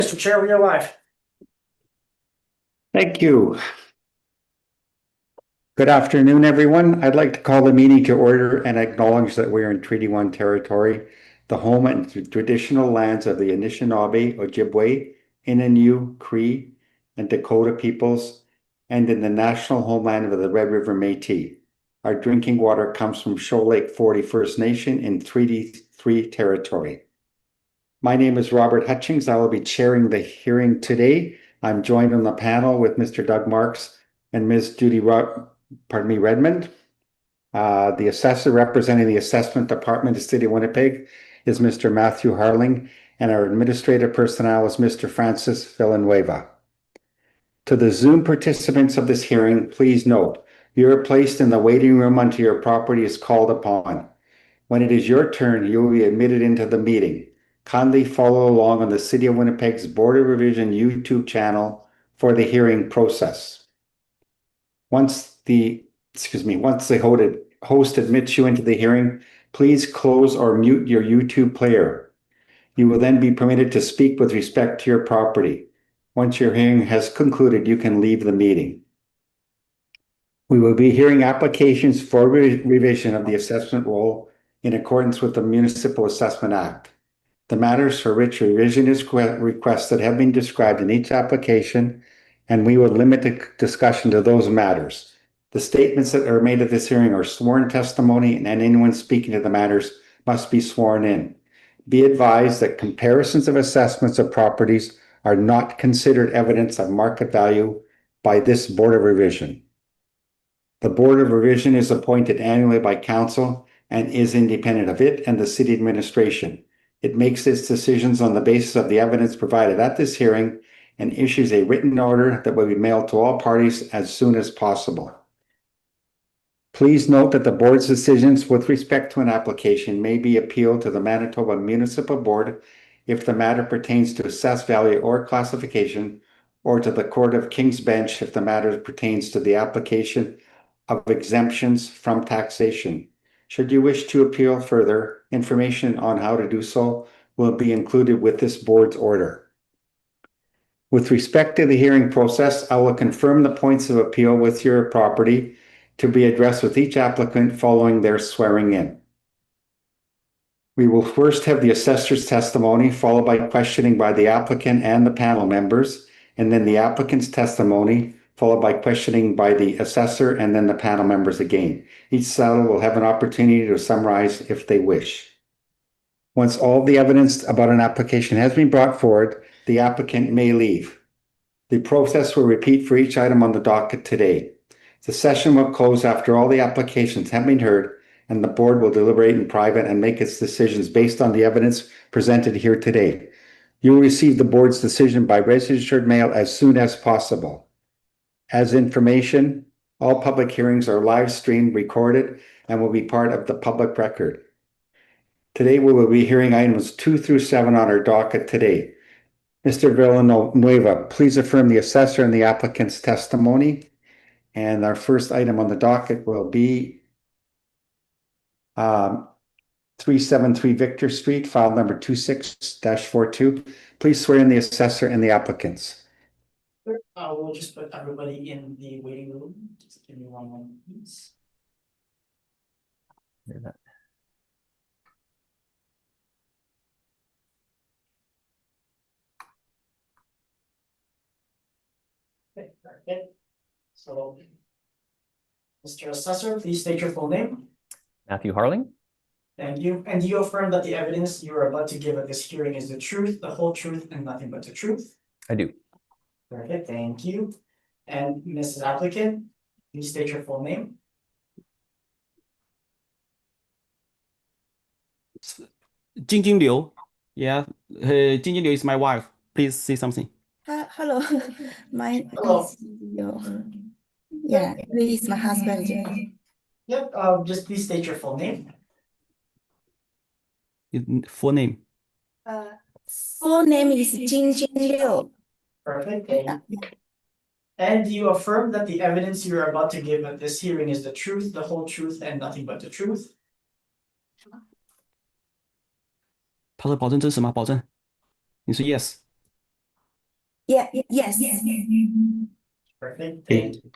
Mr. Chair, we are live. Thank you. Good afternoon, everyone. I'd like to call the meeting to order and acknowledge that we are in Treaty 1 territory, the home and traditional lands of the Anishinaabe, Ojibwe, Innu, Cree, and Dakota peoples, and in the national homeland of the Red River Métis. Our drinking water comes from Shoal Lake 40 First Nation in Treaty 3 territory. My name is Robert Hutchings. I will be chairing the hearing today. I'm joined on the panel with Mr. Doug Marks and Ms. Judy Redmond. The assessor representing the assessment department of the City of Winnipeg is Mr. Matthew Harling, and our administrative personnel is Mr. Francis Villanueva. To the Zoom participants of this hearing, please note, you are placed in the waiting room until your property is called upon. When it is your turn, you will be admitted into the meeting. Kindly follow along on the City of Winnipeg's Board of Revision YouTube channel for the hearing process. Once the host admits you into the hearing, please close or mute your YouTube player. You will then be permitted to speak with respect to your property. Once your hearing has concluded, you can leave the meeting. We will be hearing applications for revision of the assessment roll in accordance with the Municipal Assessment Act. The matters for which revision is requested have been described in each application, and we will limit the discussion to those matters. The statements that are made at this hearing are sworn testimony, and anyone speaking to the matters must be sworn in. Be advised that comparisons of assessments of properties are not considered evidence of market value by this Board of Revision. The Board of Revision is appointed annually by Council and is independent of it and the City Administration. It makes its decisions on the basis of the evidence provided at this hearing and issues a written order that will be mailed to all parties as soon as possible. Please note that the board's decisions with respect to an application may be appealed to the Manitoba Municipal Board if the matter pertains to assessed value or classification, or to the Court of King's Bench if the matter pertains to the application of exemptions from taxation. Should you wish to appeal further, information on how to do so will be included with this board's order. With respect to the hearing process, I will confirm the points of appeal with your property to be addressed with each applicant following their swearing in. We will first have the assessor's testimony, followed by questioning by the applicant and the panel members, and then the applicant's testimony, followed by questioning by the assessor and then the panel members again. Each side will have an opportunity to summarize if they wish. Once all the evidence about an application has been brought forward, the applicant may leave. The process will repeat for each item on the docket today. The session will close after all the applications have been heard, and the board will deliberate in private and make its decisions based on the evidence presented here today. You will receive the board's decision by registered mail as soon as possible. As information, all public hearings are live streamed, recorded, and will be part of the public record. Today we will be hearing items 2 through 7 on our docket today. Mr. Villanueva, please affirm the assessor and the applicant's testimony. And our first item on the docket will be 373 Victor Street, file number 26-42. Please swear in the assessor and the applicants. We'll just put everybody in the waiting room. Just give me one moment, please. Okay. So, Mr. Assessor, please state your full name. Matthew Harling. Thank you. And do you affirm that the evidence you are about to give at this hearing is the truth, the whole truth, and nothing but the truth? I do. Perfect, thank you. And Mrs. Applicant, please state your full name. Jingjing Liu. Yeah, Jingjing Liu is my wife. Please say something. Hello, my Hello. is Liu. Yeah, he is my husband. Yep, just please state your full name. Full name. Full name is Jingjing Liu. Perfect, thank you. And do you affirm that the evidence you are about to give at this hearing is the truth, the whole truth, and nothing but the truth? 他说保证真实吗？保证。你说 yes。Yes. Perfect, thank you.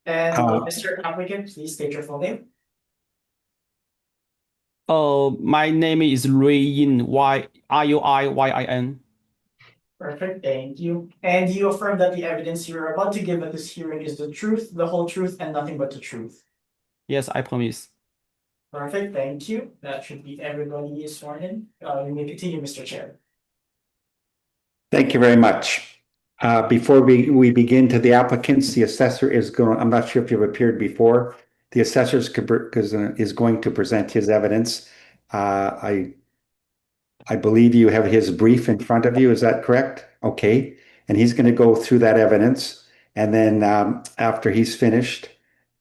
And Uh, Mr. Applicant, please state your full name. My name is Ruiyin, Ruiyin. Perfect, thank you. And you affirm that the evidence you're about to give at this hearing is the truth, the whole truth, and nothing but the truth. Yes, I promise. Perfect, thank you. That should be everybody is sworn in. You may continue, Mr. Chair. Thank you very much. Before we begin to the applicants, the assessor is going, I'm not sure if you've appeared before. The assessor is going to present his evidence. I believe you have his brief in front of you. Is that correct? Okay. And he's going to go through that evidence. And then after he's finished,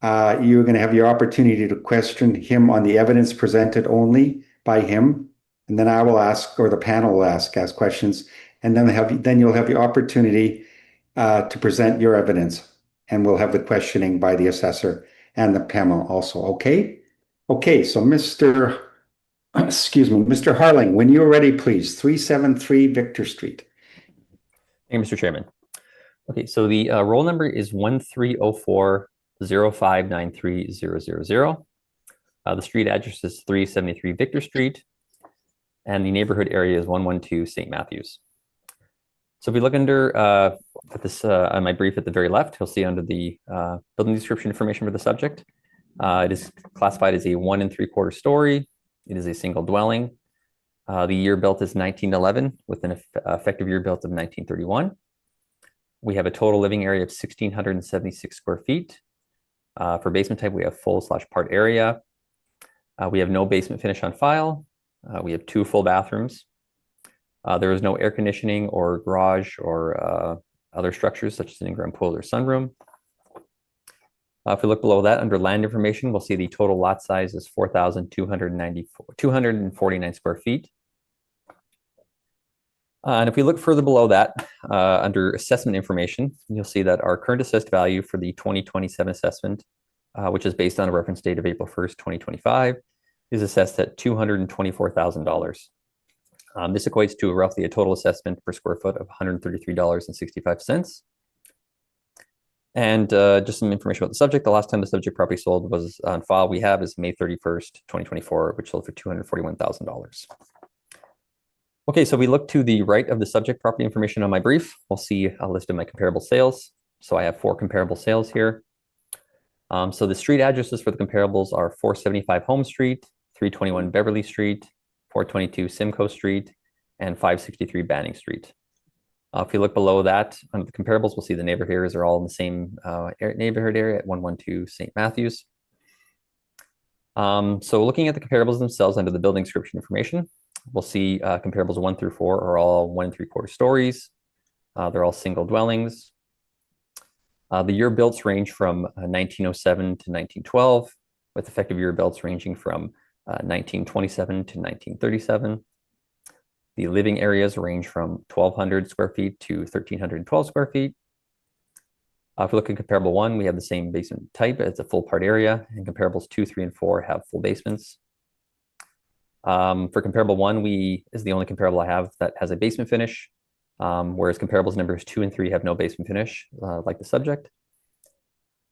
you're going to have your opportunity to question him on the evidence presented only by him. And then I will ask, or the panel will ask questions. And then you'll have the opportunity to present your evidence. And we'll have the questioning by the assessor and the panel also. Okay? Okay, so Mr. Harling, when you're ready, please. 373 Victor Street. Thank you, Mr. Chairman. Okay, so the roll number is 1304-0593-000. The street address is 373 Victor Street, and the neighborhood area is 112 St. Matthews. So if we look under at this on my brief at the very left, you'll see under the building description information for the subject, it is classified as a 1 3/4 story. It is a single dwelling. The year built is 1911 with an effective year built of 1931. We have a total living area of 1,676 square feet. For basement type, we have full/part area. We have no basement finish on file. We have 2 full bathrooms. There is no air conditioning or garage or other structures such as an in-ground pool or sunroom. If we look below that, under land information, we'll see the total lot size is 249 square feet. And if we look further below that, under assessment information, you'll see that our current assessed value for the 2027 assessment, which is based on a reference date of April 1st, 2025, is assessed at $224,000. This equates to roughly a total assessment per square foot of $133.65. And just some information about the subject. The last time the subject property sold was on file we have is May 31st, 2024, which sold for $241,000. Okay, so we look to the right of the subject property information on my brief. We'll see a list of my comparable sales. So I have 4 comparable sales here. So the street addresses for the comparables are 475 Home Street, 321 Beverly Street, 422 Simcoe Street, and 563 Banning Street. If you look below that, under the comparables, we'll see the neighborhood areas are all in the same neighborhood area at 112 St. Matthews. So looking at the comparables themselves under the building description information, we'll see comparables 1 through 4 are all 1 3/4 stories. They're all single dwellings. The year builts range from 1907 to 1912, with effective year builts ranging from 1927 to 1937. The living areas range from 1,200 square feet to 1,312 square feet. If we look at comparable 1, we have the same basement type. It's a full part area, and comparables 2, 3, and 4 have full basements. For comparable 1, is the only comparable I have that has a basement finish, whereas comparables numbers 2 and 3 have no basement finish, like the subject.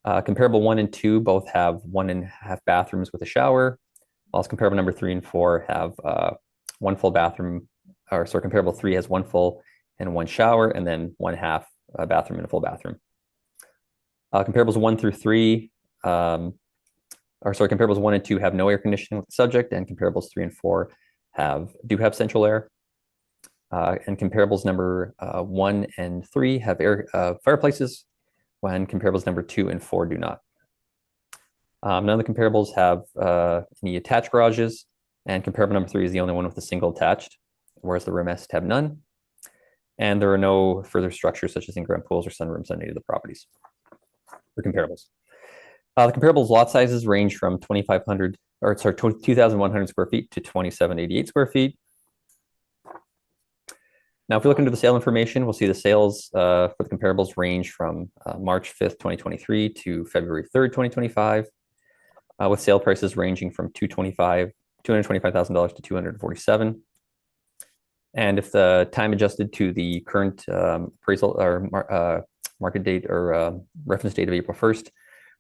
Comparable 1 and 2 both have 1.5 bathrooms with a shower, whilst comparable number 3 and 4 have 1 full bathroom, comparable 3 has 1 full and 1 shower, and then 1/2 bathroom and a full bathroom. Comparables 1 through 3, comparables 1 and 2 have no air conditioning with the subject, and comparables 3 and 4 do have central air. And comparables number 1 and 3 have fireplaces, when comparables number 2 and 4 do not. None of the comparables have any attached garages, and comparable number 3 is the only one with a single attached, whereas the rest have none. And there are no further structures such as in-ground pools or sunrooms on any of the properties for comparables. The comparables lot sizes range from 2,100 square feet to 2,788 square feet. Now, if we look into the sale information, we'll see the sales for the comparables range from March 5th, 2023 to February 3rd, 2025, with sale prices ranging from $225,000 to $247,000. And if the time adjusted to the current appraisal or market date or reference date of April 1st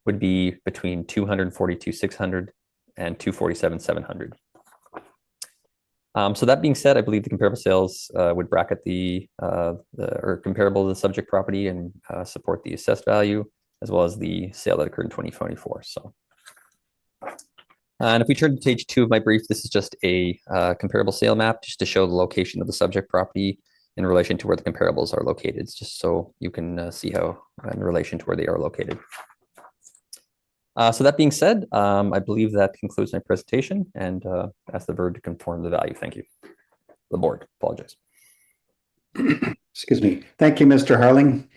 would be between 242,600 and 247,700. So that being said, I believe the comparable sales would bracket or comparable to the subject property and support the assessed value, as well as the sale that occurred in 2024. So, and if we turn to page 2 of my brief, this is just a comparable sale map, just to show the location of the subject property in relation to where the comparables are located. It's just so you can see how in relation to where they are located. So that being said, I believe that concludes my presentation, and ask the board to confirm the value. Thank you. The board, apologize. Excuse me. Thank you, Mr. Harling.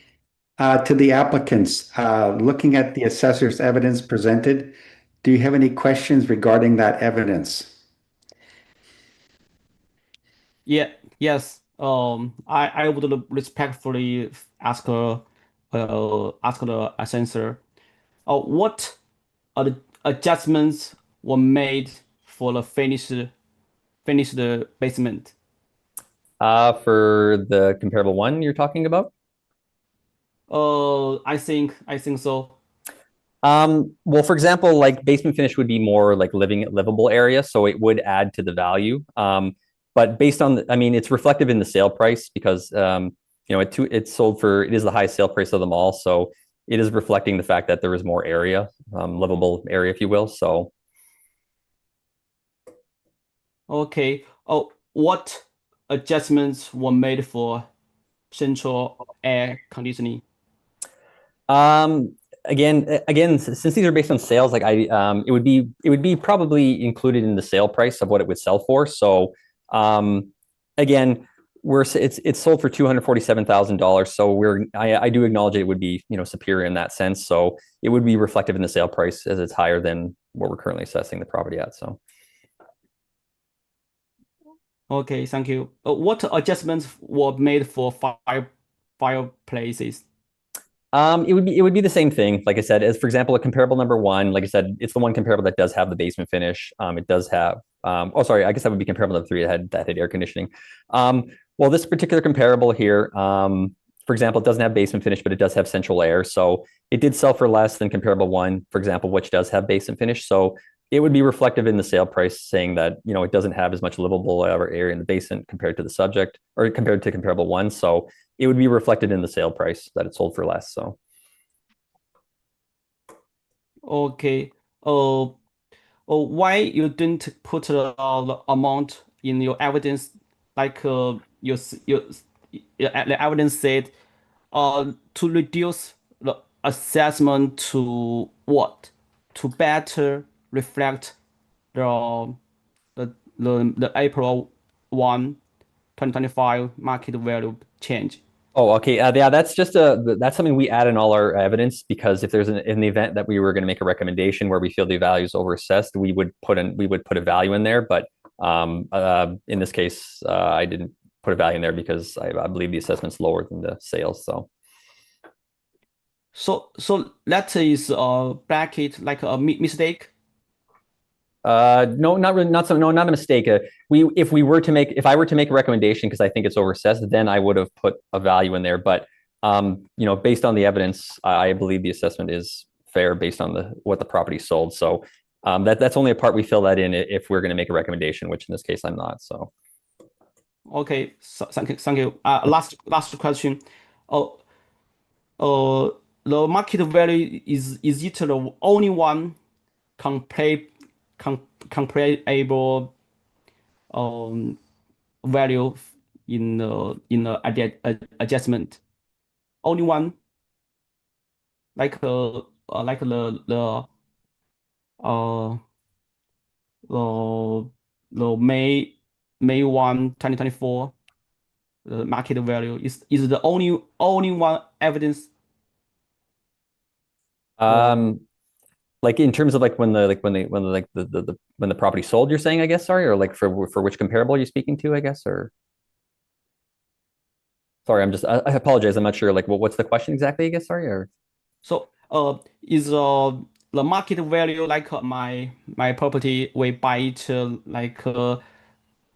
To the applicants, looking at the assessor's evidence presented, do you have any questions regarding that evidence? Yes. I would respectfully ask the assessor, what adjustments were made for the finished basement? For the comparable one you're talking about? I think so. Well, for example, like basement finish would be more like livable area, so it would add to the value. But based on, I mean, it's reflective in the sale price because you know, it's sold for, it is the highest sale price of them all, so it is reflecting the fact that there is more area, livable area, if you will. So, Okay. Oh, what adjustments were made for central air conditioning? Again, since these are based on sales, like it would be probably included in the sale price of what it would sell for. So, again, it's sold for $247,000. So I do acknowledge it would be, you know, superior in that sense. So it would be reflective in the sale price as it's higher than what we're currently assessing the property at. So. Okay, thank you. What adjustments were made for fireplaces? It would be the same thing. Like I said, as for example, a comparable number 1, like I said, it's the one comparable that does have the basement finish. It does have, oh, sorry, I guess that would be comparable number 3 that had air conditioning. Well, this particular comparable here, for example, it doesn't have basement finish, but it does have central air. So it did sell for less than comparable 1, for example, which does have basement finish. So it would be reflective in the sale price, saying that, you know, it doesn't have as much livable area in the basement compared to the subject, or compared to comparable 1. So it would be reflected in the sale price that it sold for less. So. Okay. Why you didn't put the amount in your evidence, like the evidence said, to reduce the assessment to what? To better reflect the April 1, 2025 market value change. Oh, okay. Yeah, that's just that's something we add in all our evidence, because if there's in the event that we were going to make a recommendation where we feel the value is overassessed, we would put a value in there. But in this case, I didn't put a value in there because I believe the assessment's lower than the sales. So that is bracket like a mistake. No, not really, not a mistake. If I were to make a recommendation because I think it's overassessed, then I would have put a value in there. But you know, based on the evidence, I believe the assessment is fair based on what the property sold. So that's only a part we fill that in if we're going to make a recommendation, which in this case I'm not. So. Okay, so thank you. Last question. The market value is it the only one comparable value in the adjustment? Only one, like the May 1, 2024, the market value is the only one evidence. Like in terms of like when the property sold, you're saying, I guess, sorry, or like for which comparable you're speaking to, I guess, or sorry, I apologize, I'm not sure, like what's the question exactly, I guess, sorry, or So is the market value like my property, we buy it like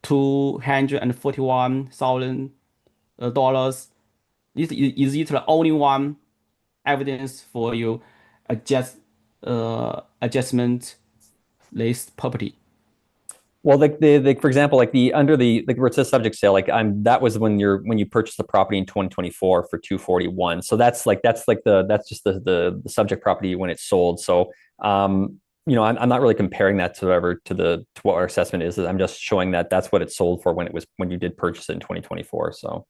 $241,000. Is it the only one evidence for you adjustment this property? Well, for example, like under the where it says subject sale, like that was when you purchased the property in 2024 for 241. So that's just the subject property when it's sold. So I'm not really comparing that to what our assessment is. I'm just showing that that's what it sold for when you did purchase it in 2024. So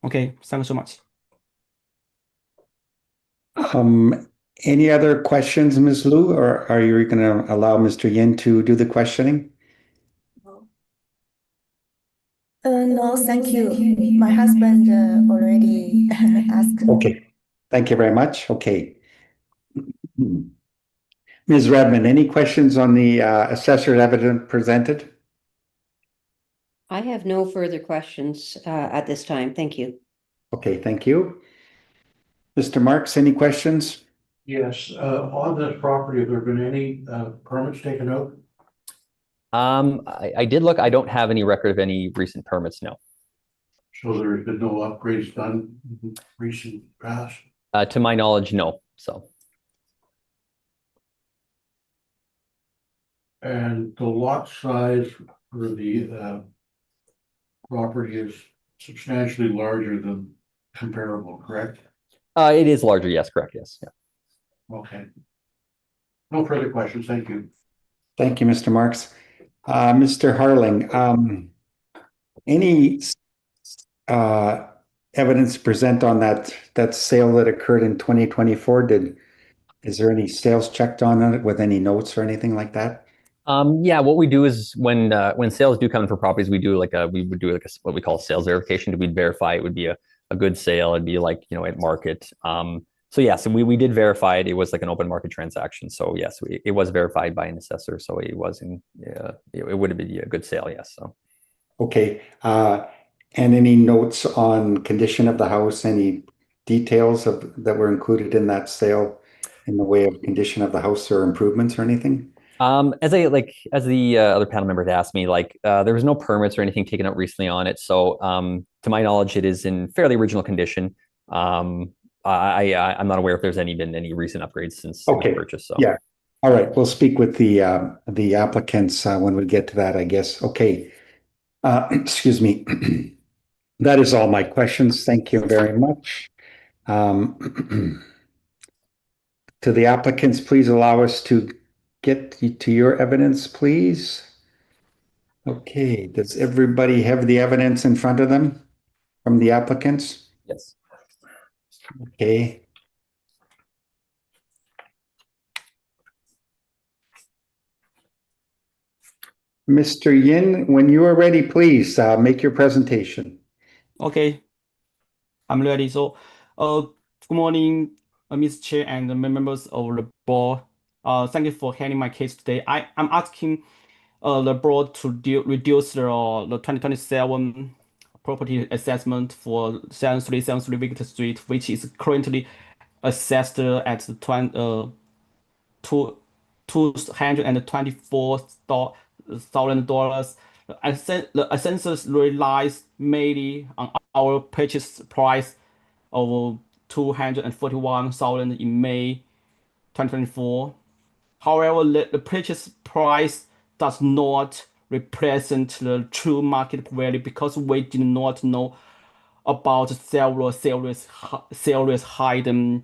okay, thank you so much. Any other questions, Ms. Liu, or are you going to allow Mr. Yin to do the questioning? No, thank you. My husband already asked. Okay, thank you very much. Okay. Ms. Redmond, any questions on the assessor's evidence presented? I have no further questions at this time. Thank you. Okay, thank you. Mr. Marks, any questions? Yes, on this property, have there been any permits taken out? I did look. I don't have any record of any recent permits. No. So there's been no upgrades done in recent past? To my knowledge, no. So. And the lot size for the property is substantially larger than comparable, correct? It is larger. Yes, correct. Yes. Yeah. Okay. No further questions. Thank you. Thank you, Mr. Marks. Mr. Harling, any evidence present on that sale that occurred in 2024? Is there any sales checked on it with any notes or anything like that? Yeah, what we do is when sales do come in for properties, we would do what we call sales verification. We'd verify it would be a good sale. It'd be like, at market. So yeah, so we did verify it. It was like an open market transaction. So yes, it was verified by an assessor. So it would have been a good sale. Yes. So. Okay. And any notes on condition of the house, any details that were included in that sale in the way of condition of the house or improvements or anything? As the other panel member had asked me, there was no permits or anything taken out recently on it. So to my knowledge, it is in fairly original condition. I'm not aware if there's been any recent upgrades since it was purchased. So yeah. All right. We'll speak with the applicants when we get to that, I guess. Okay. Excuse me. That is all my questions. Thank you very much. To the applicants, please allow us to get to your evidence, please. Okay, does everybody have the evidence in front of them from the applicants? Yes. Okay. Mr. Yin, when you are ready, please make your presentation. Okay, I'm ready. So, good morning, Mr. Chair and the members of the board. Thank you for hearing my case today. I'm asking the board to reduce the 2027 property assessment for 7373 Victor Street, which is currently assessed at $224,000. The assessors relies mainly on our purchase price of $241,000 in May 2024. However, the purchase price does not represent the true market value because we did not know about several serious hidden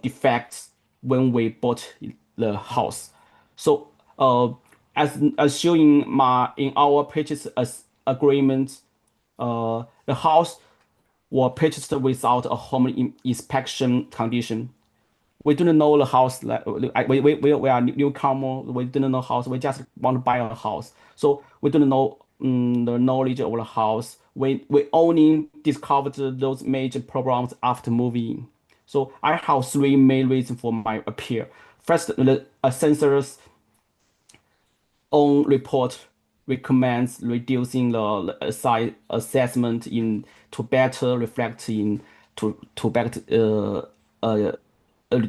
defects when we bought the house. So, as shown in our purchase agreement, the house was purchased without a home inspection condition. We didn't know the house. We are newcomer. We didn't know house. We just want to buy a house. So we didn't know the knowledge of the house. We only discovered those major problems after moving. So I have three main reasons for my appeal. First, the censor's own report recommends reducing the assessment to better reflect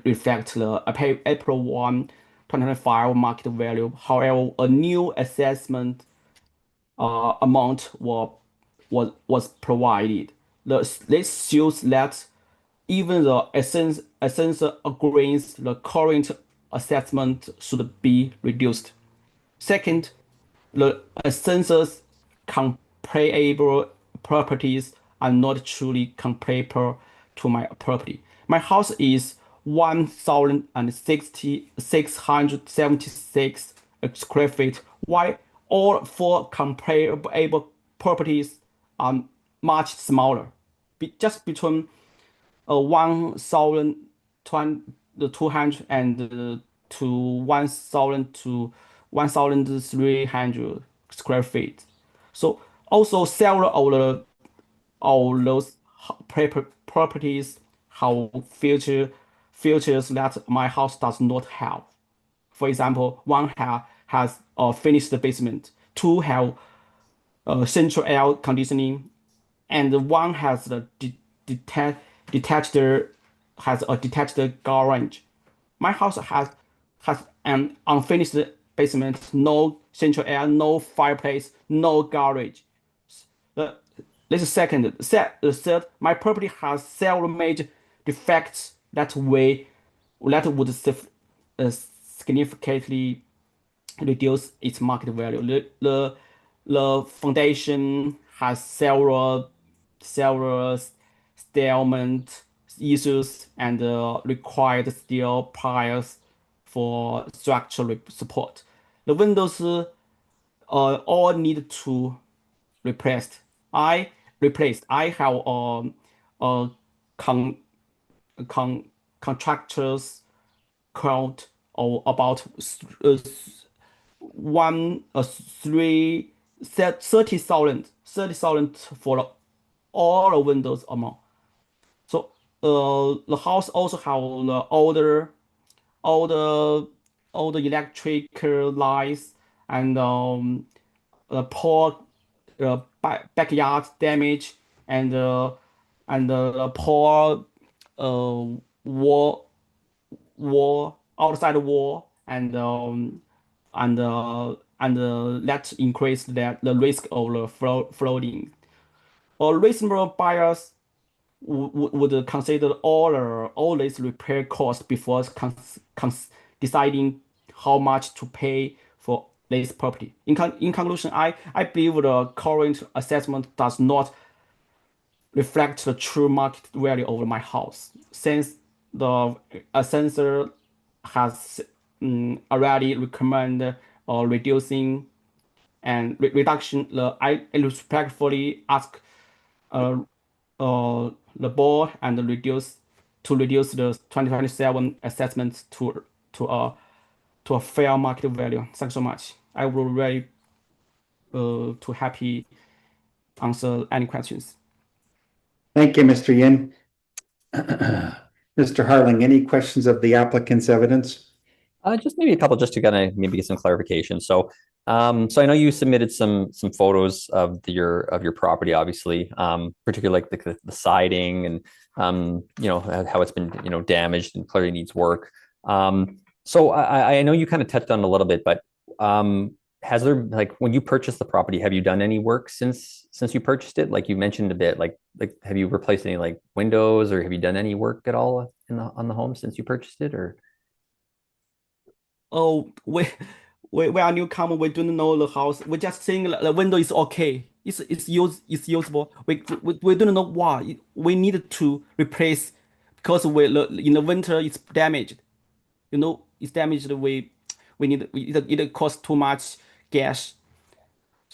reflect the April 1, 2025 market value. However, a new assessment amount was provided. This shows that even the assessor agrees the current assessment should be reduced. Second, the assessor's comparable properties are not truly comparable to my property. My house is 1,676 square feet, while all four comparable properties are much smaller, just between 1,200 and to 1,000 to 1,300 square feet. So also several of those properties have features that my house does not have. For example, one has a finished basement, two have central air conditioning, and one has the detached has a detached garage. My house has an unfinished basement, no central air, no fireplace, no garage. The This is second. Third, my property has several major defects that would significantly reduce its market value. The foundation has several stalemate issues and required steel piles for structural support. The windows all need to replaced. I have a con, contractors quote of about one three 30,000 for all the windows amount. So the house also have the older electrical lines and poor backyard damage and poor wall outside wall and that increase the risk of the flooding. Or reasonable buyers would consider all these repair costs before deciding how much to pay for this property. In conclusion, I believe the current assessment does not reflect the true market value of my house, since the assessor has already recommended reducing reduction. I respectfully ask uh, the board and reduce the 2027 assessment to a fair market value. Thanks so much. I will very to happy answer any questions. Thank you, Mr. Yin. Mr. Harling, any questions of the applicant's evidence? Just maybe a couple, just to kind of maybe get some clarification. So, so I know you submitted some photos of your property, obviously, particularly like the siding and you know, how it's been, you know, damaged and clearly needs work. So I know you kind of touched on it a little bit, but has there, like, when you purchased the property, have you done any work since you purchased it? Like you mentioned a bit, like have you replaced any like windows, or have you done any work at all on the home since you purchased it, or? Oh, we are newcomer. We don't know the house. We just think the window is okay. It's usable. We don't know why we need to replace because in the winter it's damaged. You know, it's damaged. We need it costs too much gas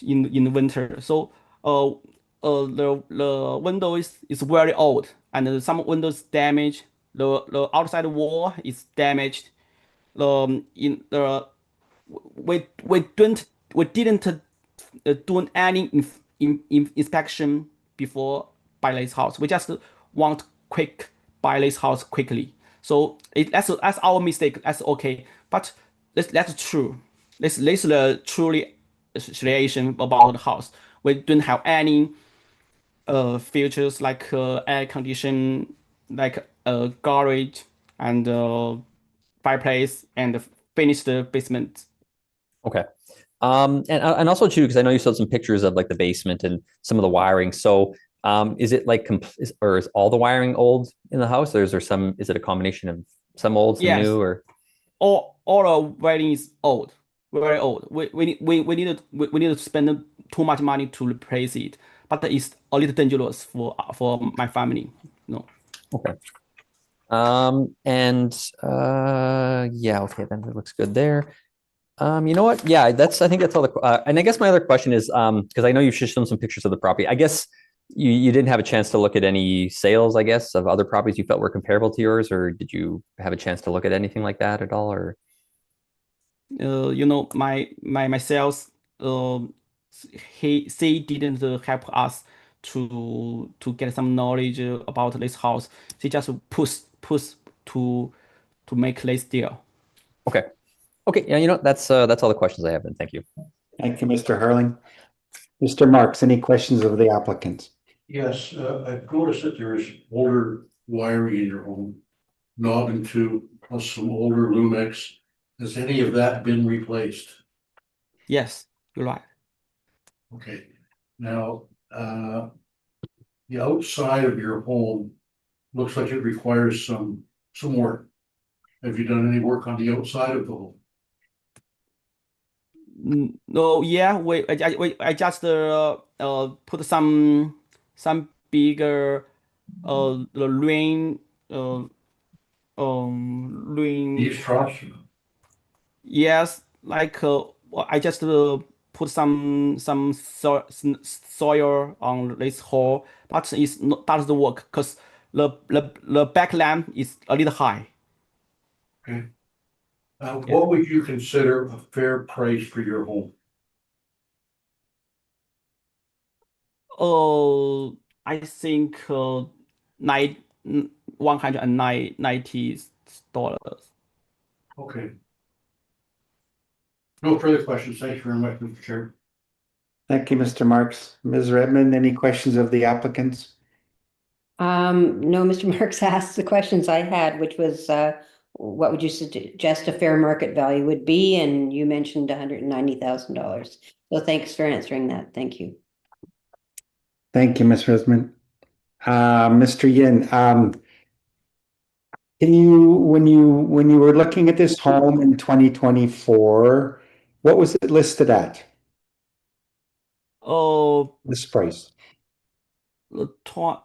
in the winter. So the window is very old and some windows damaged. The outside wall is damaged. In the we didn't do any inspection before buy this house. We just want quick buy this house quickly. So that's our mistake. That's okay. But that's true. This is the truly situation about the house. We don't have any features like air condition, like garage and fireplace and finished basement. Okay. And also too, because I know you showed some pictures of like the basement and some of the wiring. So is it like or is all the wiring old in the house, or is there some? Is it a combination of some old, some Yes. new, or? All our wiring is old, very old. We need to spend too much money to replace it, but it's a little dangerous for my family. No. Okay. And yeah, okay, then it looks good there. You know what? Yeah, I think that's all the and I guess my other question is because I know you've shown some pictures of the property. I guess you didn't have a chance to look at any sales, I guess, of other properties you felt were comparable to yours, or did you have a chance to look at anything like that at all, or? You know, my sales, she didn't help us to get some knowledge about this house. She just push to make this deal. Okay. Okay, yeah, that's all the questions I have then. Thank you. Thank you, Mr. Harling. Mr. Marks, any questions of the applicants? Yes, I've noticed that there's older wiring in your home, knob and tube, plus some older Lumex. Has any of that been replaced? Yes, you're right. Okay, now, the outside of your home looks like it requires some work. Have you done any work on the outside of the home? No, yeah, I just put some bigger the rain rain. Eaves troughs? Yes, like I just put some soil on this hole, but it's not doesn't work because the back lamp is a little high. Okay. What would you consider a fair price for your home? I think nine $190. Okay. No further questions. Thank you very much, Mr. Chair. Thank you, Mr. Marks. Ms. Redmond, any questions of the applicants? No, Mr. Marks asked the questions I had, which was, what would you suggest a fair market value would be? And you mentioned $190,000. So thanks for answering that. Thank you. Thank you, Ms. Redmond. Mr. Yin, can you, when you were looking at this home in 2024, what was it listed at, Oh, this price? tw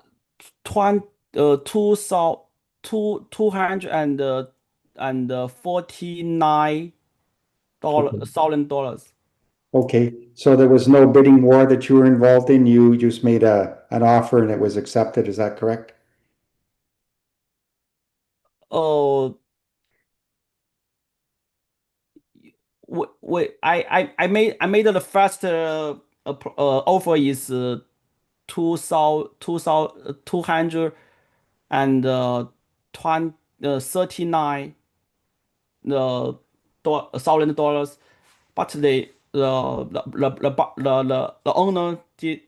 20 $249 thousand dollars. Okay, so there was no bidding war that you were involved in? You just made an offer and it was accepted, is that correct? Oh, I made the first offer is 2,200 and 39 thousand dollars, but the owner did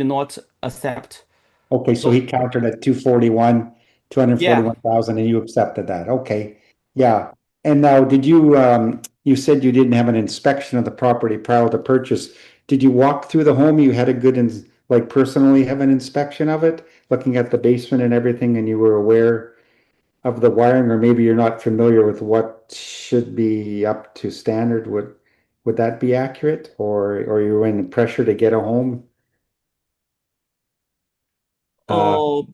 not accept. Okay, so So he countered at 241, yeah, 241,000 and you accepted that. Okay. Yeah. And now did you you said you didn't have an inspection of the property prior to purchase. Did you walk through the home? You had a good like personally have an inspection of it, looking at the basement and everything, and you were aware of the wiring, or maybe you're not familiar with what should be up to standard. Would that be accurate? Or you were in pressure to get a home? Uh, oh,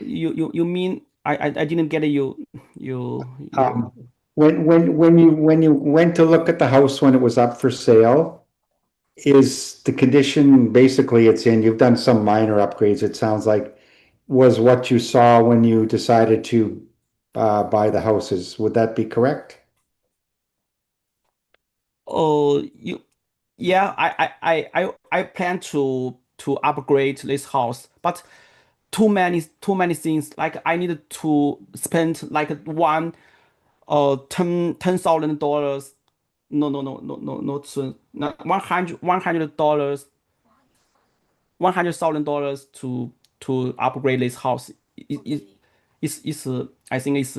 you mean I didn't get you. Um, when you went to look at the house when it was up for sale, is the condition basically it's in, you've done some minor upgrades, it sounds like, was what you saw when you decided to buy the houses. Would that be correct? Oh, yeah, I plan to upgrade this house, but too many things. Like I needed to spend like $10,000. No, not 100 $100,000 to upgrade this house. It's I think it's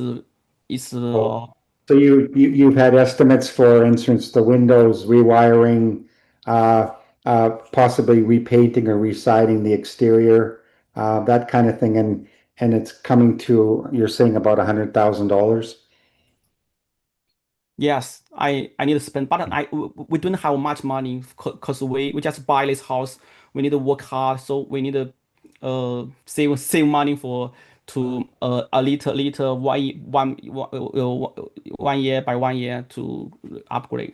Oh, So you've had estimates, for instance, the windows rewiring, possibly repainting or residing the exterior, that kind of thing, and it's coming to, you're saying about $100,000? Yes, I need to spend, but we don't have much money because we just buy this house. We need to work hard, so we need to save money for to a little one year by 1 year to upgrade.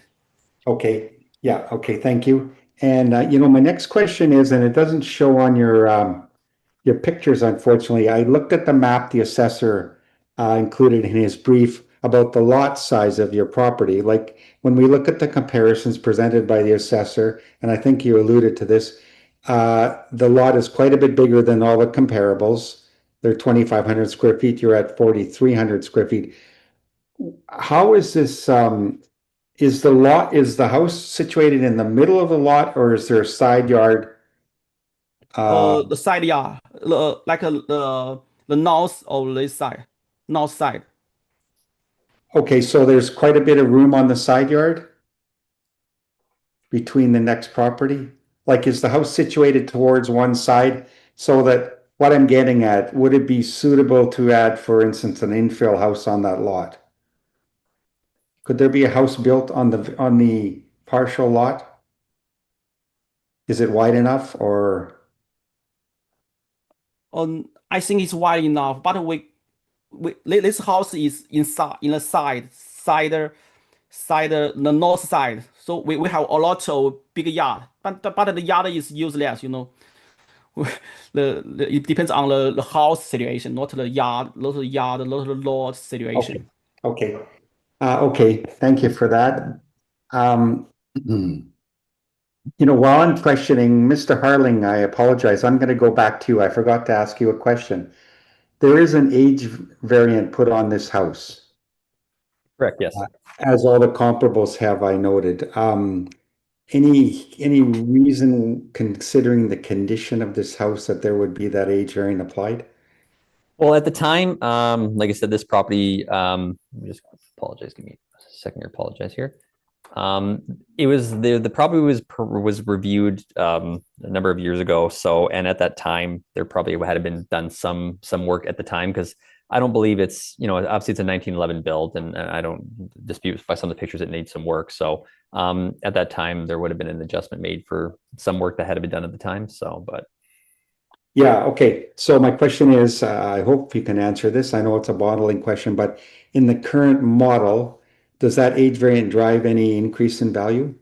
Okay, yeah, okay, thank you. And my next question is, and it doesn't show on your pictures, unfortunately. I looked at the map the assessor included in his brief about the lot size of your property. Like when we look at the comparisons presented by the assessor, and I think you alluded to this, the lot is quite a bit bigger than all the comparables. They're 2,500 square feet. You're at 4,300 square feet. How is this? Is the house situated in the middle of the lot, or is there a side yard? The side yard, the north of this side, north side. Okay, so there's quite a bit of room on the side yard between the next property? Like, is the house situated towards one side so that what I'm getting at, would it be suitable to add, for instance, an infill house on that lot? Could there be a house built on the partial lot? Is it wide enough or? I think it's wide enough, but this house is in the side, the north side. So we have a lot of big yard, but the yard is useless, it depends on the house situation, not the yard, not the lot situation. Okay. Okay, thank you for that. While I'm questioning Mr. Harling, I apologize. I'm going to go back to you. I forgot to ask you a question. There is an age variant put on this house, Correct, yes. as all the comparables have, I noted. Any reason, considering the condition of this house, that there would be that age variant applied? Well, at the time, like I said, this property, let me just apologize. Give me a second to apologize here. It was the property was reviewed a number of years ago. So, and at that time, there probably had been done some work at the time, because I don't believe it's, obviously it's a 1911 build, and I don't dispute by some of the pictures it needs some work. So at that time, there would have been an adjustment made for some work that had to be done at the time. So, but. Yeah, okay. So my question is, I hope you can answer this. I know it's a modeling question, but in the current model, does that age variant drive any increase in value?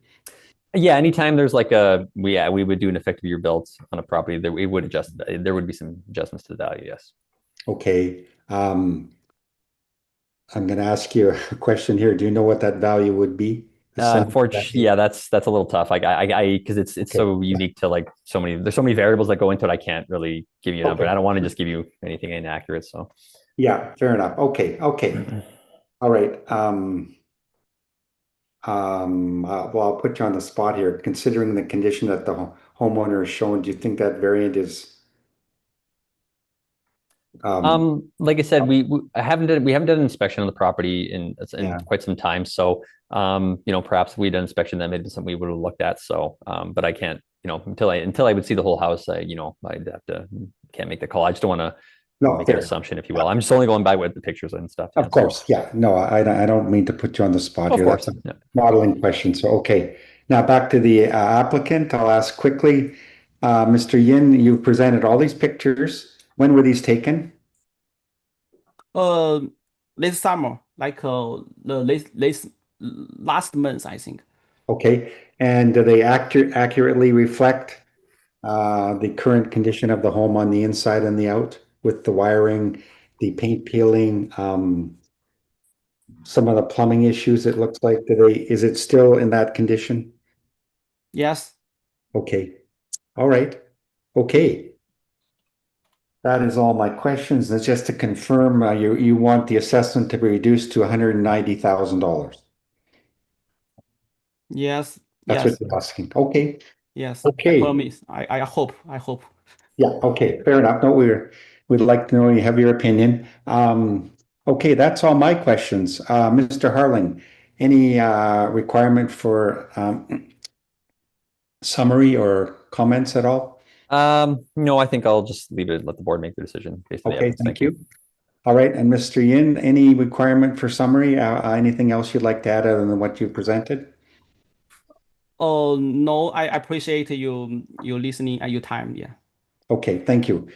Yeah, anytime there's like we would do an effective year build on a property, that we would adjust. There would be some adjustments to the value. Yes. Okay. I'm going to ask you a question here. Do you know what that value would be? Unfortunately, yeah, that's a little tough. Because it's okay. So unique to there's so many variables that go into it. I can't really give you a number. I don't want to just give you anything inaccurate. So. Yeah, fair enough. Okay. All right. Well, I'll put you on the spot here. Considering the condition that the homeowner has shown, do you think that variant is? Like I said, we haven't done an inspection on the property in quite some time. So, perhaps if we'd done an inspection, that may be something we would have looked at. So, but I can't, until I would see the whole house, I'd can't make the call. I just don't want to make an assumption, if you will. I'm just only going by with the pictures and stuff. Of course, yeah. No, I don't mean to put you on the spot here. That's a modeling question. So, okay. Now back to the applicant. I'll ask quickly. Mr. Yin, you presented all these pictures. When were these taken? This summer, this last month, I think. Okay. And do they accurately reflect the current condition of the home on the inside and the out, with the wiring, the paint peeling, some of the plumbing issues? It looks like, is it still in that condition? Yes. Okay. All right. Okay. That is all my questions. That's just to confirm, you want the assessment to be reduced to $190,000. Yes. That's what you're asking. Okay. Yes. Okay. I promise. I hope. Yeah. Okay. Fair enough. No, we'd like to know, you have your opinion. Okay, that's all my questions. Mr. Harling, any requirement for summary or comments at all? No, I think I'll just leave it and let the board make the decision based on the Okay, evidence. thank you. All right, and Mr. Yin, any requirement for summary? Anything else you'd like to add other than what you presented? Oh, no, I appreciate you listening and your time. Yeah. Okay, thank you.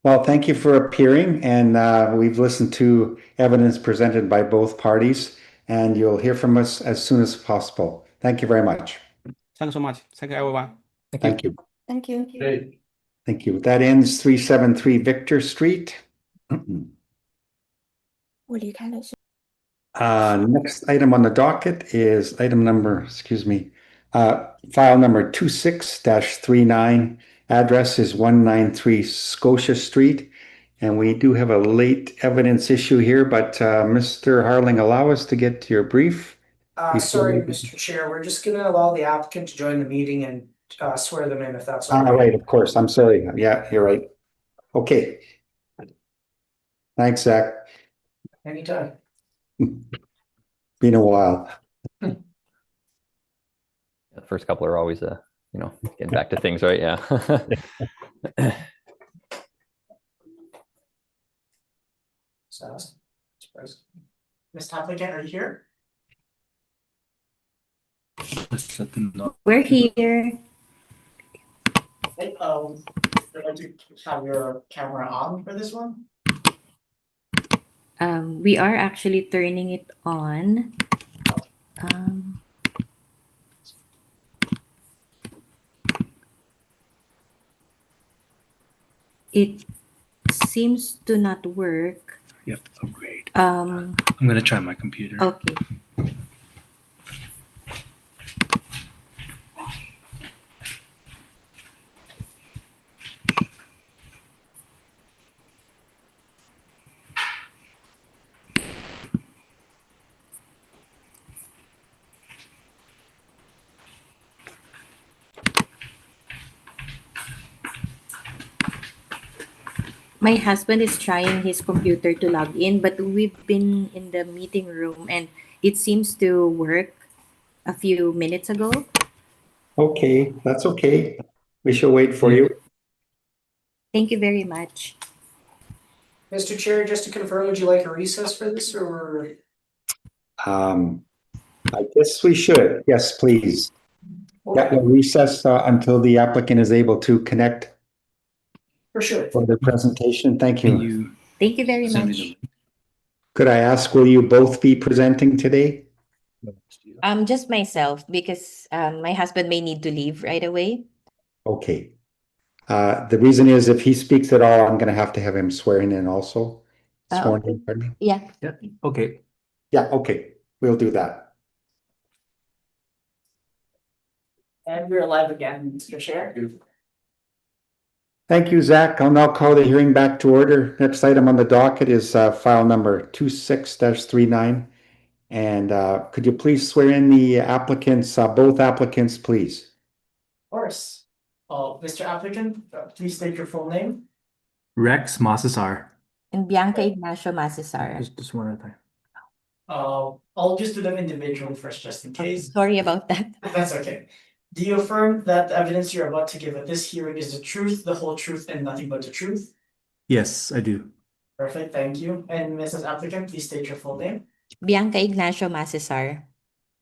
Well, thank you for appearing, and we've listened to evidence presented by both parties, and you'll hear from us as soon as possible. Thank you very much. Thank you so much. Thank you, everyone. Thank you. Thank you. Okay, Thank you. That ends 373 Victor Street. Next item on the docket is item number, file number 26-39. Address is 193 Scotia Street. And we do have a late evidence issue here, but Mr. Harling, allow us to get to your brief. Sorry, Mr. Chair, we're just gonna allow the applicant to join the meeting and swear them in if that's all All right. right, of course. I'm sorry. Yeah, you're right. Okay. Thanks, Zach. Anytime. Been a while. The first couple are always, getting back to things, right? Yeah. So, Ms. Applicant, are you here? We're here. Hey, would you like to have your camera on for this one? We are actually turning it on. It seems to not work. Yep, great. Um, I'm gonna try my computer. okay. My husband is trying his computer to log in, but we've been in the meeting room and it seems to work a few minutes ago. Okay, that's okay. We shall wait for you. Thank you very much. Mr. Chair, just to confirm, would you like a recess for this or? I guess we should. Yes, please. Yeah, we'll recess until the applicant is able to connect For sure. for the presentation. Thank Can you. you Thank you very send me much. the link? Could I ask, will you both be presenting today? Just myself because my husband may need to leave right away. Okay. The reason is if he speaks at all, I'm going to have him swearing in also. Sworn in, pardon me. Yeah. Yeah, okay. Yeah, okay. We'll do that. And we're live again, Mr. Chair. Thank you, Zach. I'll now call the hearing back to order. Next item on the docket is file number 26-39. And could you please swear in the applicants, both applicants, please? Of course. Mr. Applicant, please state your full name. Rex Masasar. And Bianca Ignacio Masisar. Just one at a time. I'll just do them individually first, just in case. Sorry about that. That's okay. Do you affirm that the evidence you're about to give at this hearing is the truth, the whole truth, and nothing but the truth? Yes, I do. Perfect, thank you. And Mrs. Applicant, please state your full name. Bianca Ignacio Masisar.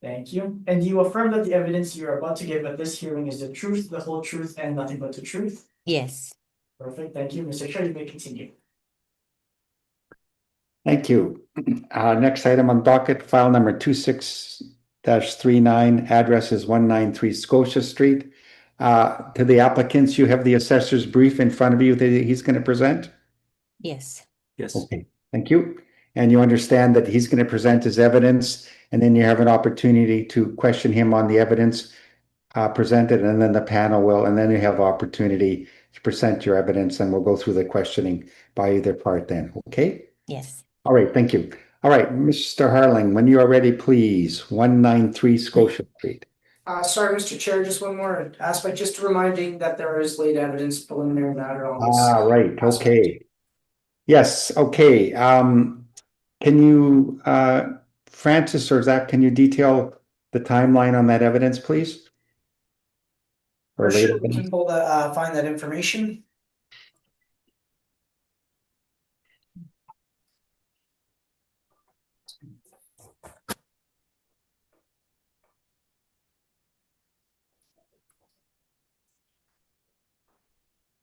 Thank you. And do you affirm that the evidence you're about to give at this hearing is the truth, the whole truth, and nothing but the truth? Yes. Perfect, thank you. Mr. Chair, you may continue. Thank you. Next item on docket, file number 26-39, address is 193 Scotia Street. To the applicants, you have the assessor's brief in front of you that he's going to present? Yes. Yes. Okay, thank you. And you understand that he's going to present his evidence, and then you have an opportunity to question him on the evidence presented, and then the panel will, and then you have opportunity to present your evidence, and we'll go through the questioning by either part then, okay? Yes. All right, thank you. All right, Mr. Harling, when you are ready, please, 193 Scotia Street. Sorry, Mr. Chair, just one more aspect, just reminding that there is late evidence preliminary matter on this. Right, okay. Yes, okay. Can can you, Francis or Zach, can you detail the timeline on that evidence, please? For Or sure, later? we can pull the, find that information.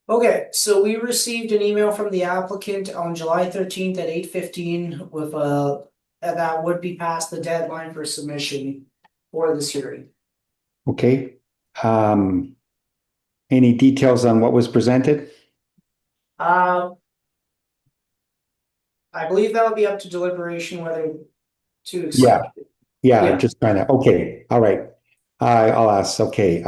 Okay, so we received an email from the applicant on July 13th at 8:15 with and that would be past the deadline for submission for this hearing. Okay. Any details on what was presented? I believe that would be up to deliberation whether to accept. Yeah, Yeah. just trying to, okay, all right. I'll ask, okay,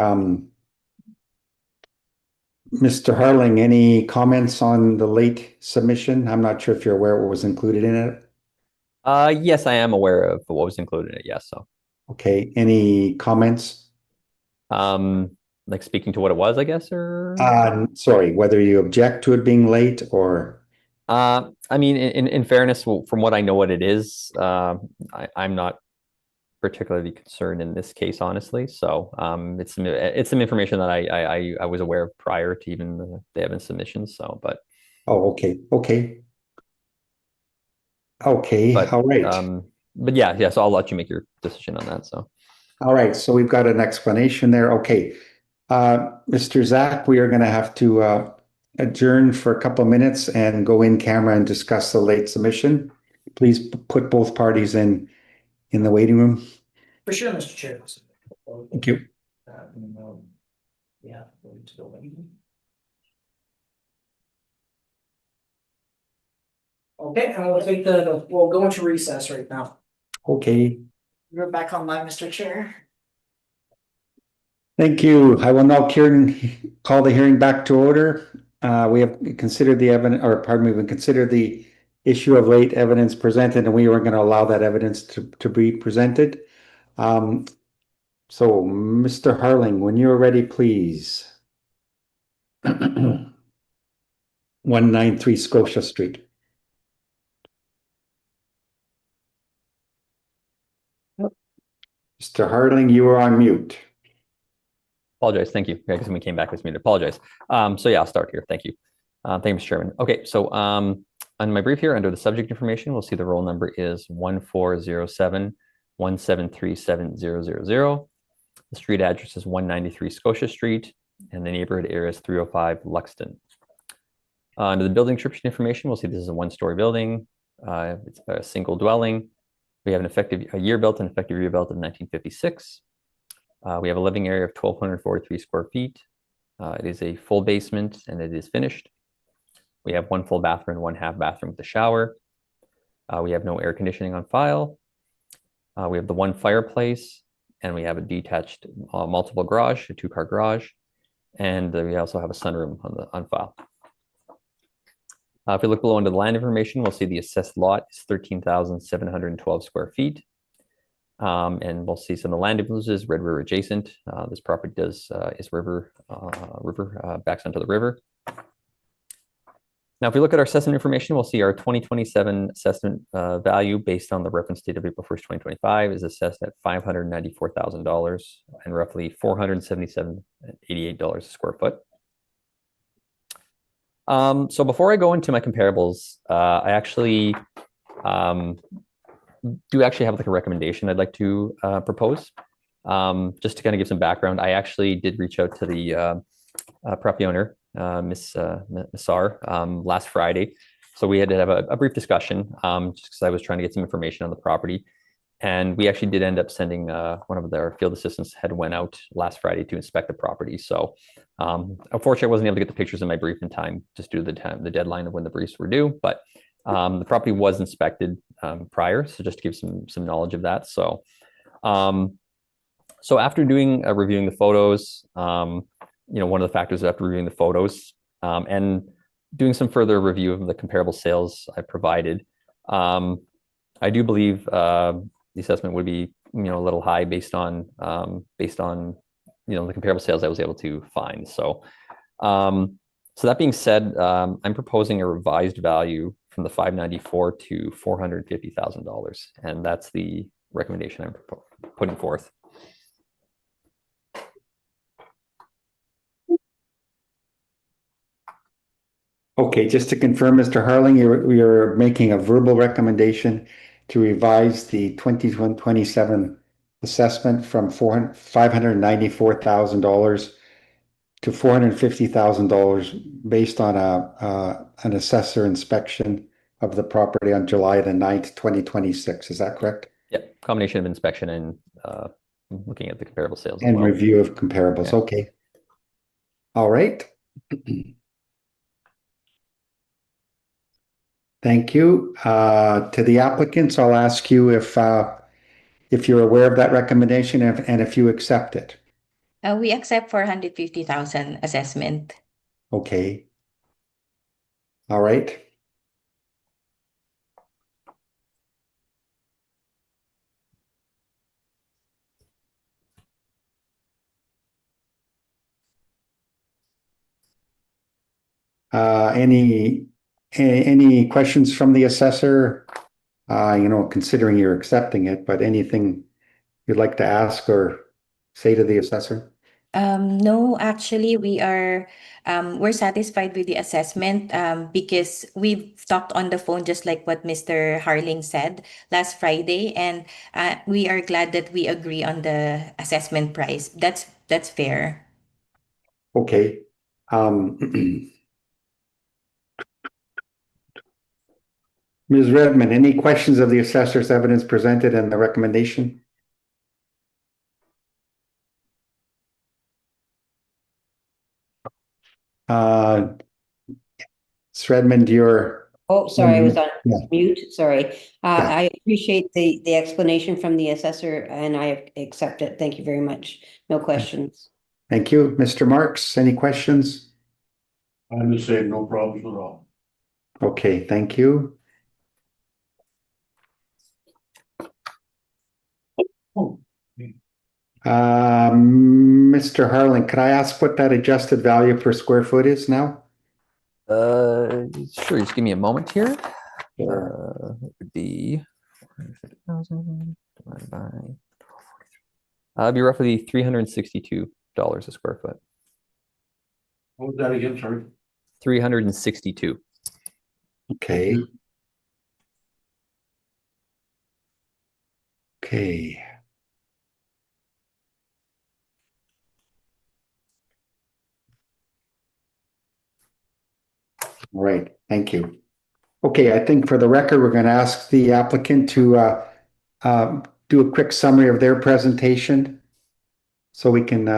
Mr. Harling, any comments on the late submission? I'm not sure if you're aware what was included in it. Yes, I am aware of what was included in it. Yes, so Okay, any comments? like speaking to what it was, I guess, or Sorry, whether you object to it being late or I mean, in fairness, from what I know what it is, I'm not particularly concerned in this case, honestly. So it's some information that I was aware of prior to even the evidence submissions. So, but oh, okay, okay. Okay, but all right. But yeah, so I'll let you make your decision on that. So, All right, so we've got an explanation there. Okay. Mr. Zach, we are going to have to adjourn for a couple of minutes and go in camera and discuss the late submission. Please put both parties in the waiting room. For sure, Mr. Chair. Thank you. Yeah. Okay, and we'll take we'll go into recess right now. Okay. You're back online, Mr. Chair. Thank you. I will now call the hearing back to order. We have considered the evidence, or pardon me, we considered the issue of late evidence presented, and we were going to allow that evidence to be presented. So, Mr. Harling, when you're ready, please. 193 Scotia Street. Mr. Harling, you are on mute. apologize. Thank you. I guess we came back with me to apologize. So yeah, I'll start here. Thank you. Thank you, Mr. Chairman. Okay, so on my brief here, under the subject information, we'll see the roll number is 1407-173-7000. The street address is 193 Scotia Street, and the neighborhood area is 305 Luxton. Under the building description information, we'll see this is a one-story building. It's a single dwelling. We have a year built and effective year built of 1956. We have a living area of 1,243 square feet. It is a full basement and it is finished. We have one full bathroom, one half bathroom with a shower. We have no air conditioning on file. We have the one fireplace, and we have a detached multiple garage, a two-car garage, and we also have a sunroom on file. If we look below under the land information, we'll see the assessed lot is 13,712 square feet. And we'll see some of the land influences, Red River adjacent. This property is river backs onto the river. Now, if we look at our assessment information, we'll see our 2027 assessment value based on the reference date of April 1st, 2025 is assessed at $594,000 and roughly $477.88 a square foot. So before I go into my comparables, I actually do have like a recommendation I'd like to propose. Just to kind of give some background, I actually did reach out to the property owner, Miss Sar, last Friday. So we had to have a brief discussion just because I was trying to get some information on the property. And we actually did end up sending one of their field assistants went out last Friday to inspect the property. So unfortunately, I wasn't able to get the pictures in my brief in time just due to the deadline of when the briefs were due. But the property was inspected prior, so just to give some knowledge of that. So so after reviewing the photos, one of the factors after reviewing the photos and doing some further review of the comparable sales I provided, I do believe the assessment would be a little high based on the comparable sales I was able to find. So So that being said, I'm proposing a revised value from the 594 to $450,000, and that's the recommendation I'm putting forth. Okay, just to confirm, Mr. Harling, you're making a verbal recommendation to revise the 2027 assessment from $594,000 to $450,000 based on an assessor inspection of the property on July the 9th, 2026. Is that correct? Yeah, combination of inspection and looking at the comparable sales as And well. review of comparables. Yeah. Okay. All right. Thank you. To the applicants, I'll ask you if you're aware of that recommendation and if you accept it. We accept 450,000 assessment. Okay. All right. Any questions from the assessor? Considering you're accepting it, but anything you'd like to ask or say to the assessor? No, actually, we're satisfied with the assessment because we've talked on the phone just like what Mr. Harling said last Friday, and we are glad that we agree on the assessment price. That's fair. Okay. Ms. Redmond, any questions of the assessor's evidence presented and the recommendation? Ms. Redmond, you're. Oh, sorry, I was on Yeah. mute. Sorry. Yeah. I appreciate the explanation from the assessor and I accept it. Thank you very much. No questions. Thank you. Mr. Marks, any questions? I'm the same, no problems at all. Okay, thank you. Mr. Harlan, could I ask what that adjusted value per square foot is now? Sure, just give me a moment here. Sure. It would be 450,000 divided by 1243. It'd be roughly $362 a square foot. What was that again, sorry? 362. Okay. Okay. All right, thank you. Okay, I think for the record, we're going to ask the applicant to do a quick summary of their presentation so we can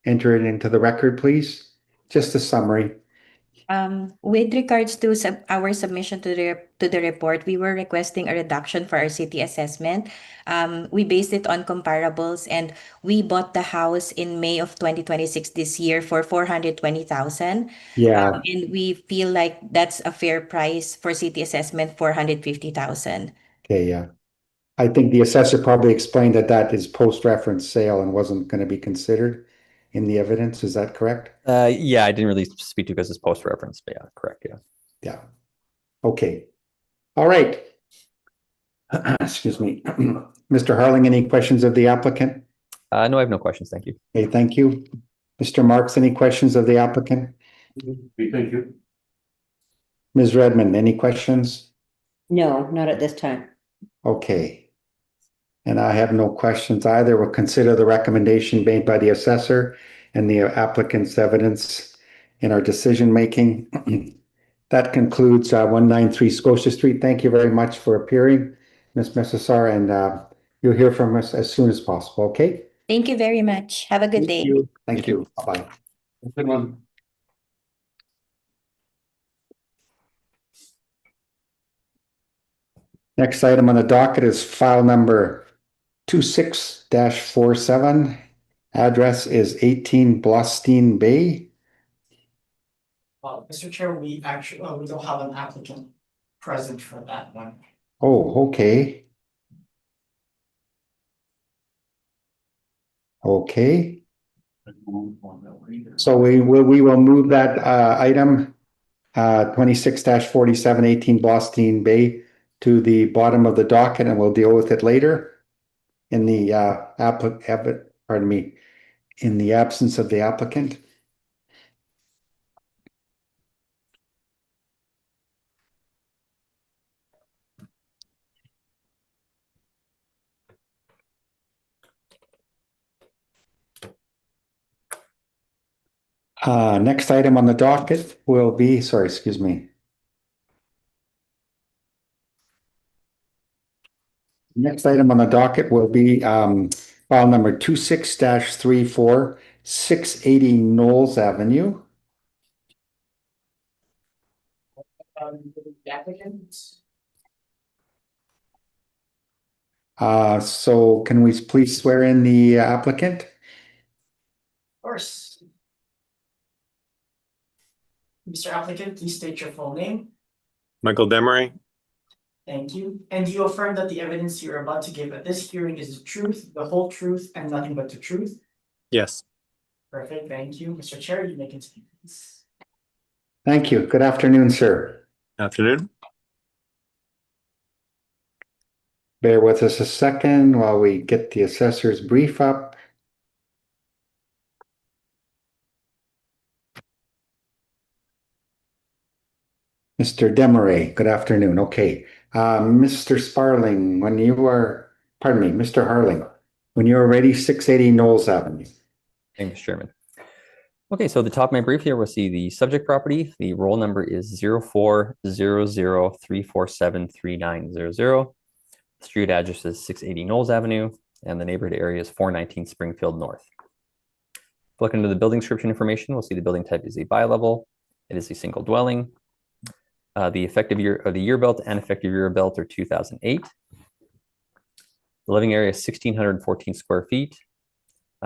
enter it into the record, please. Just a summary. With regards to our submission to the report, we were requesting a reduction for our city assessment. We based it on comparables, and we bought the house in May of 2026 this year for 420,000. Yeah. And we feel like that's a fair price for city assessment, 450,000. Okay, yeah. I think the assessor probably explained that is post-reference sale and wasn't going to be considered in the evidence. Is that correct? Yeah, I didn't really speak to because it's post-reference, but yeah, correct, yeah. Yeah. Okay. All right. Excuse me. Mr. Harling, any questions of the applicant? No, I have no questions, thank you. Okay, thank you. Mr. Marks, any questions of the applicant? Thank you. Ms. Redmond, any questions? No, not at this time. Okay. And I have no questions either. We'll consider the recommendation made by the assessor and the applicant's evidence in our decision-making. That concludes 193 Scotia Street. Thank you very much for appearing, Ms. Messasar, and you'll hear from us as soon as possible, okay? Thank you very much. Have a good day. Thank you. Bye-bye. Good one. Next item on the docket is file number 26-47. Address is 18 Blaustein Bay. Mr. Chair, we don't have an applicant present for that one. Oh, okay. Okay. So we will move that item 26-4718 Boston Bay to the bottom of the docket, and we'll deal with it later in the in the absence of the applicant. Next item on the docket will be, sorry, excuse me. Next item on the docket will be file number 26-34, 680 Knowles Avenue. The applicant. So can we please swear in the applicant? Of course. Mr. Applicant, please state your full name. Michael Demery. Thank you. And do you affirm that the evidence you're about to give at this hearing is the truth, the whole truth, and nothing but the truth? Yes. Perfect, thank you. Mr. Chair, you may continue, please. Thank you. Good afternoon, sir. Afternoon. Bear with us a second while we get the assessor's brief up. Mr. Demeray, good afternoon. Okay. Mr. Sparling, when you are, pardon me, Mr. Harling, when you are ready, 680 Knowles Avenue. Thank you, Mr. Chairman. Okay, so at the top of my brief here, we'll see the subject property. The roll number is 0400347390. The street address is 680 Knowles Avenue, and the neighborhood area is 419 Springfield North. Look into the building description information. We'll see the building type is a bi-level. It is a single dwelling. The effective year of the year built and effective year built are 2008. The living area is 1,614 square feet.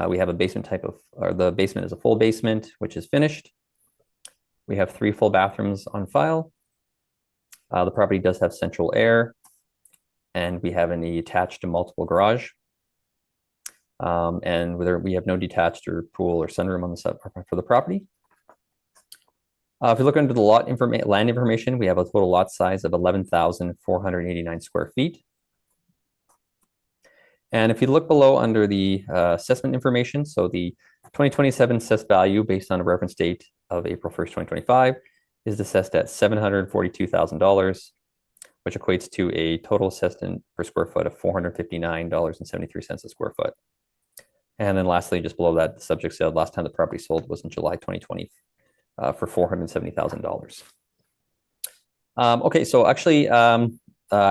We have a basement type of, or the basement is a full basement, which is finished. We have 3 full bathrooms on file. The property does have central air, and we have an attached to multiple garage. And we have no detached or pool or sunroom on the side for the property. If you look under the land information, we have a total lot size of 11,489 square feet. And if you look below under the assessment information, so the 2027 assessed value based on a reference date of April 1st, 2025 is assessed at $742,000, which equates to a total assessment per square foot of $459.73 a square foot. And then lastly, just below that, the subject sale last time the property sold was in July 2020 for $470,000. Okay, so actually, I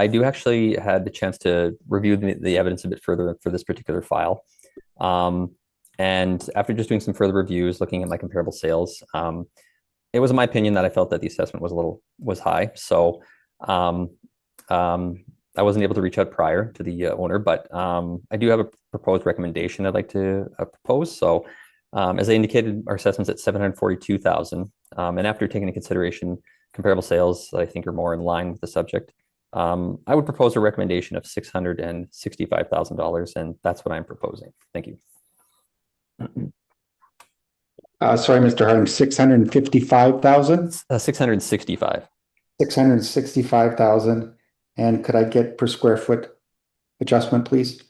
do actually had the chance to review the evidence a bit further for this particular file. And after just doing some further reviews, looking at my comparable sales, it was my opinion that I felt that the assessment was high. So I wasn't able to reach out prior to the owner, but I do have a proposed recommendation I'd like to propose. So as I indicated, our assessment's at $742,000. And after taking into consideration comparable sales that I think are more in line with the subject, I would propose a recommendation of $665,000, and that's what I'm proposing. Thank you. Sorry, Mr. Harding, 655,000? 665. 665,000. And could I get per square foot adjustment, please?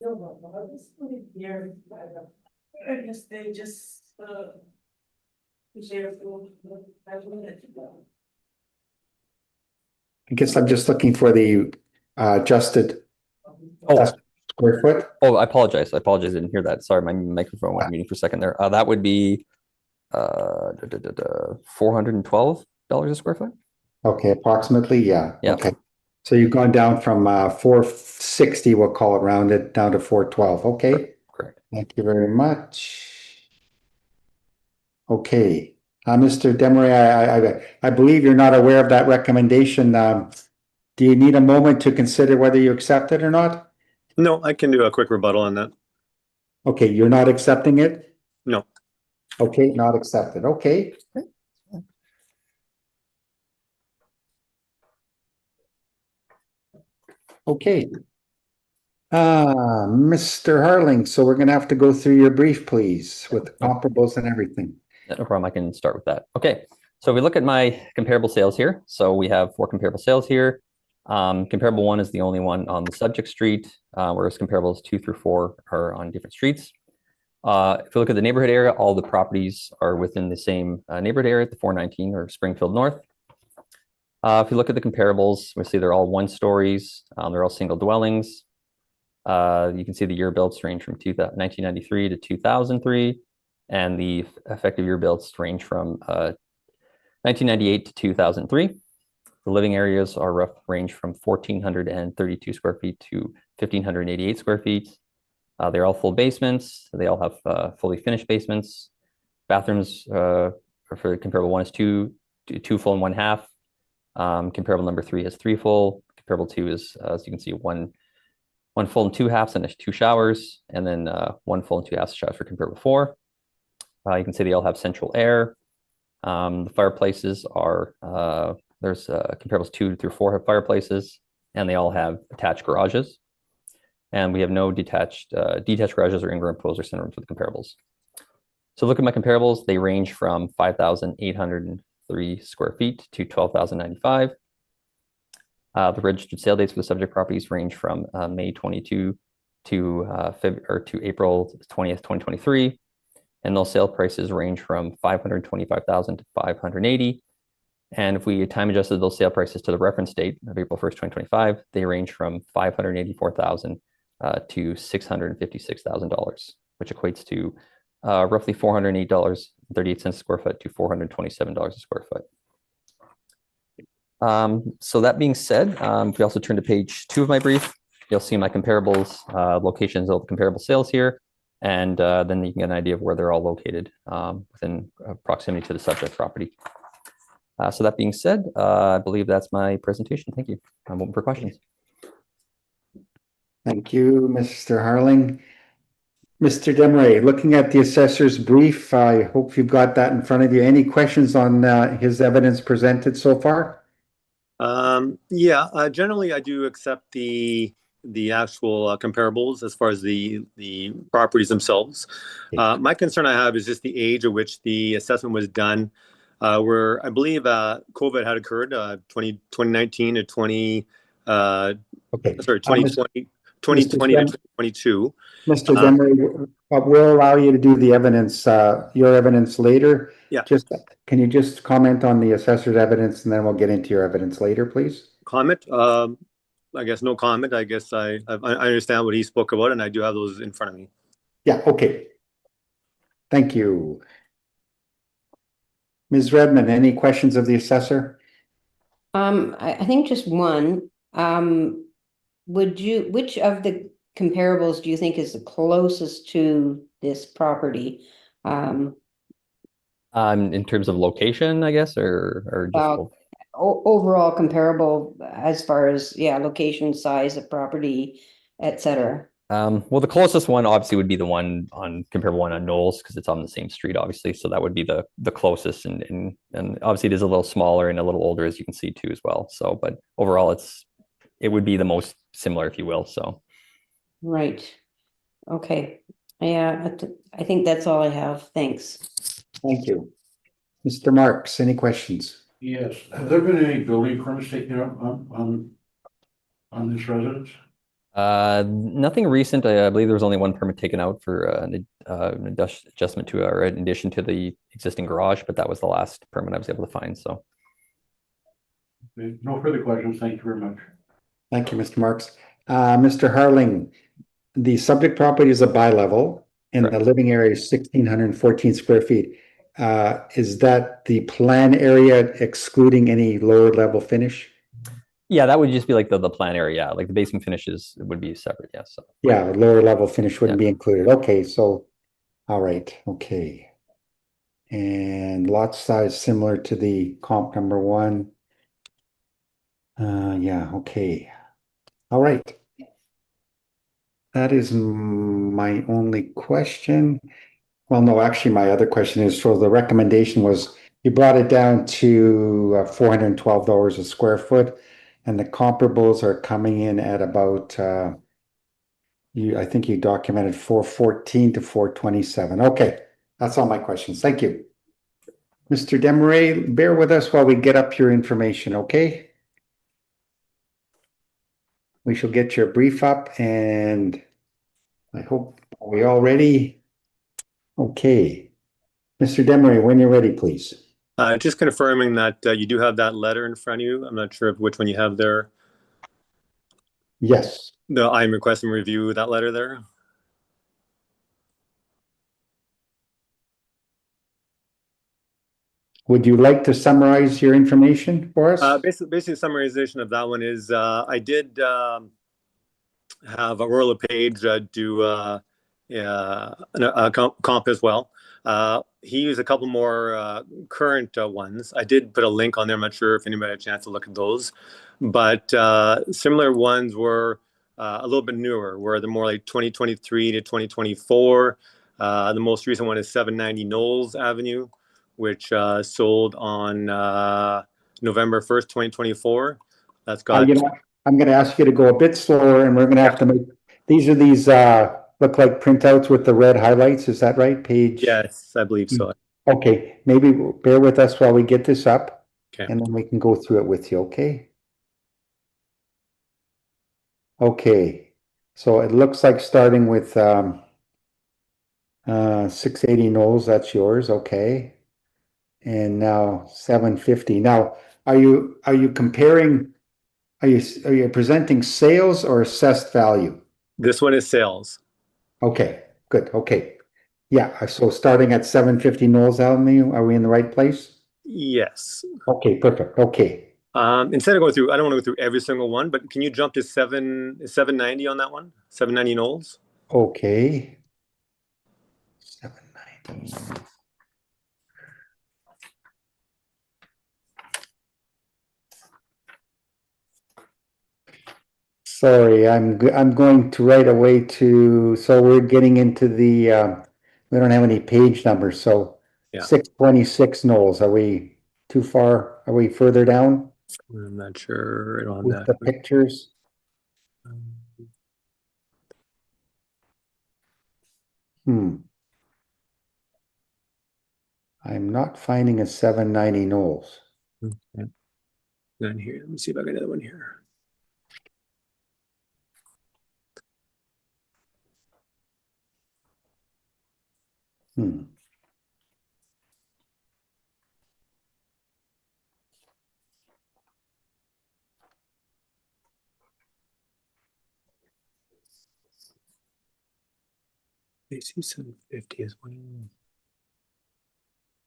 I guess they just I guess I'm just looking for the adjusted square foot. Oh, I apologize. I didn't hear that. Sorry, my microphone went muted for a second there. That would be $412 a square foot. Okay, approximately, yeah. Yeah. Okay. So you've gone down from 460, we'll call it rounded, down to 412. Okay. Correct. Thank you very much. Okay, Mr. Demery, I believe you're not aware of that recommendation. Do you need a moment to consider whether you accept it or not? No, I can do a quick rebuttal on that. Okay, you're not accepting it? No. Okay, not accepted. Okay. Okay. Mr. Harling, so we're gonna have to go through your brief, please, with the comparables and everything. No problem. I can start with that. Okay. So we look at my comparable sales here. So we have 4 comparable sales here. Comparable 1 is the only one on the subject street, whereas comparables 2 through 4 are on different streets. If you look at the neighborhood area, all the properties are within the same neighborhood area, the 419 or Springfield North. If you look at the comparables, we see they're all 1 stories. They're all single dwellings. You can see the year builds range from 1993 to 2003, and the effective year builds range from 1998 to 2003. The living areas are rough range from 1,432 square feet to 1,588 square feet. They're all full basements. They all have fully finished basements. Bathrooms for comparable 1 is two full and 1 half. Comparable number 3 is 3 full. Comparable 2 is, as you can see, one full and 2 halves and 2 showers, and then 1 full and 2 halves showers for comparable 4. You can see they all have central air. The fireplaces are, there's comparables 2 through 4 have fireplaces, and they all have attached garages. And we have no detached garages or in-ground pools or sunrooms for the comparables. So look at my comparables. They range from 5,803 square feet to 12,095. The registered sale dates for the subject properties range from May 22 to April 20th, 2023. And those sale prices range from 525,000 to 580. And if we time adjusted those sale prices to the reference date of April 1st, 2025, they range from 584,000 to $656,000, which equates to roughly $408.38 a square foot to $427 a square foot. So that being said, if we also turn to page 2 of my brief, you'll see my comparables, locations of the comparable sales here, and then you can get an idea of where they're all located within proximity to the subject property. So that being said, I believe that's my presentation. Thank you. I'm open for questions. Thank you, Mr. Harling. Mr. Demery, looking at the assessor's brief, I hope you've got that in front of you. Any questions on his evidence presented so far? Yeah, generally I do accept the actual comparables as far as the properties themselves. My concern I have is just the age at which the assessment was done, where I believe COVID had occurred 2019 to 2020 to 2022. Mr. Demery, we'll allow you to do the evidence, your evidence later. Yeah. Can you just comment on the assessor's evidence, and then we'll get into your evidence later, please? Comment? I guess no comment. I guess I understand what he spoke about, and I do have those in front of me. Yeah, okay. Thank you. Ms. Redmond, any questions of the assessor? I think just one. Which of the comparables do you think is the closest to this property? In terms of location, I guess, or just overall comparable as far as location, size of property, etc. Well, the closest one obviously would be the one on comparable 1 on Knowles, because it's on the same street, obviously. So that would be the closest, and obviously it is a little smaller and a little older, as you can see too, as well. So, but overall, it would be the most similar, if you will. So, right. Okay. Yeah, I think that's all I have. Thanks. Thank you. Mr. Marks, any questions? Yes. Have there been any building permits taken up on this residence? Nothing recent. I believe there was only 1 permit taken out for an adjustment to or in addition to the existing garage, but that was the last permit I was able to find. So, no further questions. Thank you very much. Thank you, Mr. Marks. Mr. Harling, the subject property is a bi-level, and the living area is 1,614 square feet. Is that the plan area excluding any lower level finish? Yeah, that would just be like the plan area. Like the basement finishes would be separate. Yeah. So Yeah, lower level finish wouldn't be included. Okay, so, all right, okay. And lot size similar to the comp number one. Yeah, okay. All right. That is my only question. Well, no, actually, my other question is, so the recommendation was you brought it down to $412 a square foot, and the comparables are coming in at about I think you documented 414 to 427. Okay, that's all my questions. Thank you. Mr. Demaray, bear with us while we get up your information, okay? We shall get your brief up, and I hope, are we all ready? Okay. Mr. Demaray, when you're ready, please. Just confirming that you do have that letter in front of you. I'm not sure of which one you have there. Yes. I'm requesting review that letter there. Would you like to summarize your information for us? Basically, summarization of that one is I did have Aurora LePage do a comp as well. He used a couple more current ones. I did put a link on there. I'm not sure if anybody had a chance to look at those, but similar ones were a little bit newer, where they're more like 2023 to 2024. The most recent one is 790 Knowles Avenue, which sold on November 1st, 2024. That's got. You know, I'm going to ask you to go a bit slower, and we're going to have to make, these look like printouts with the red highlights. Is that right? Page? Yes, I believe so. Okay, maybe bear with us while we get this up, Okay. and then we can go through it with you, okay? Okay, so it looks like starting with 680 Knowles, that's yours, okay? And now 750. Now, are you comparing, are you presenting sales or assessed value? This one is sales. Okay, good, okay. Yeah, so starting at 750 Knowles Avenue, are we in the right place? Yes. Okay, perfect, okay. Instead of going through, I don't want to go through every single one, but can you jump to 790 on that one? 790 Knowles? Okay. 790. Sorry, I'm going to right away to, so we're getting into the, we don't have any page numbers, so Yeah. 626 Knowles, are we too far? Are we further down I'm not sure. I don't have with that. the pictures? I'm not finding a 790 Knowles. Okay. Then here, let me see if I got another one here. AC 750 is one.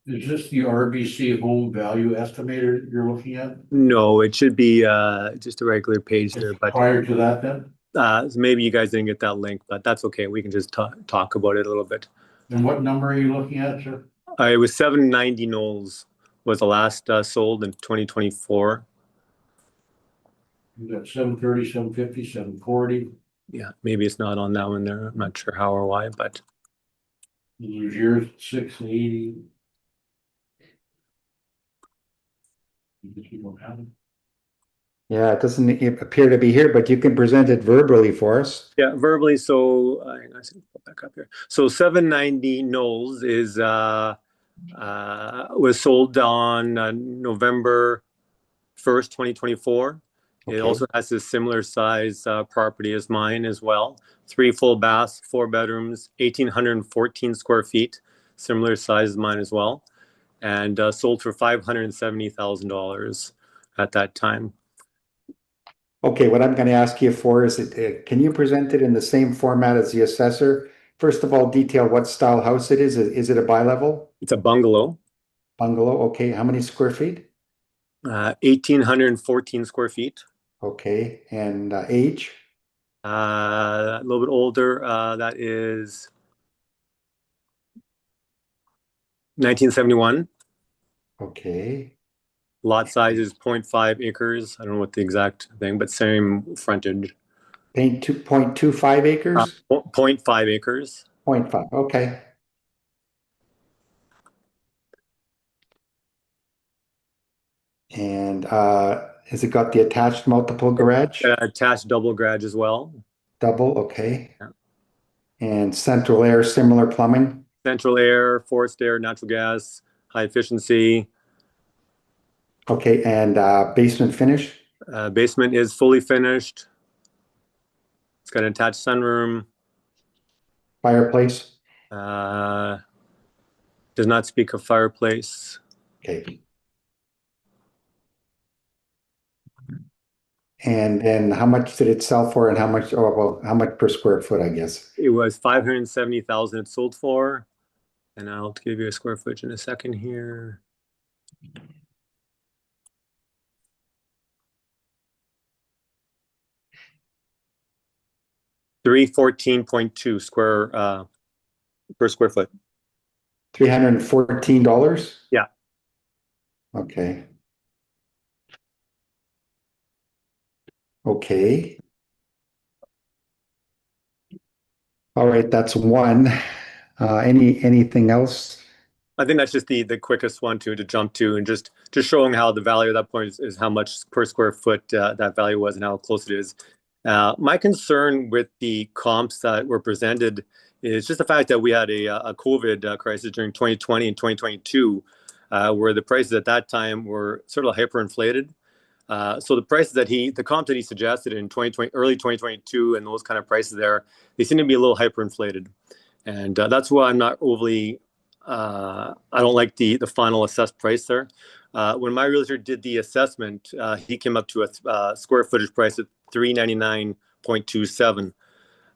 Is this the RBC home value estimator you're looking at? No, it should be just a regular page there. But prior to that, then? So maybe you guys didn't get that link, but that's okay. We can just talk about it a little bit. And what number are you looking at, sir? It was 790 Knowles was the last sold in 2024. You got 730, 750, 740. Yeah, maybe it's not on that one there. I'm not sure how or why, but There's yours, 680. You don't have it. Yeah, it doesn't appear to be here, but you can present it verbally for us. yeah, verbally. So I should put back up here. So 790 Knowles is was sold on November 1st, 2024. Okay. It also has a similar size property as mine as well. 3 full baths, 4 bedrooms, 1,814 square feet, similar size as mine as well, and sold for $570,000 at that time. Okay, what I'm going to ask you for is, can you present it in the same format as the assessor? First of all, detail what style house it is. Is it a bi-level? It's a bungalow. Bungalow, okay. How many square feet? 1,814 square feet. Okay, and age? A little bit older, that is 1971. Okay, Lot size is 0.5 acres. I don't know what the exact thing, but same frontage. paint 2.25 acres? 0.5 acres. 0.5, okay. And has it got the attached multiple garage? Attached double garage as well. Double, okay. Yeah. And central air, similar plumbing? Central air, forced air, natural gas, high efficiency. Okay, and basement finish? Basement is fully finished. It's got an attached sunroom. Fireplace? Does not speak of fireplace. Okay. And then how much did it sell for and how much, oh, well, how much per square foot, I guess? It was 570,000 it sold for. And I'll give you a square footage in a second here. $314.2 square per square foot. $314? Yeah. Okay. Okay. All right, that's one. Anything else? I think that's just the quickest one to jump to, and just showing how the value at that point is how much per square foot that value was and how close it is. My concern with the comps that were presented is just the fact that we had a COVID crisis during 2020 and 2022, where the prices at that time were sort of hyperinflated. So the prices the comp that he suggested in 2020, early 2022, and those kind of prices there, they seem to be a little hyperinflated, and that's why I'm not overly. I don't like the final assessed price there. When my realtor did the assessment, he came up to a square footage price of $399.27.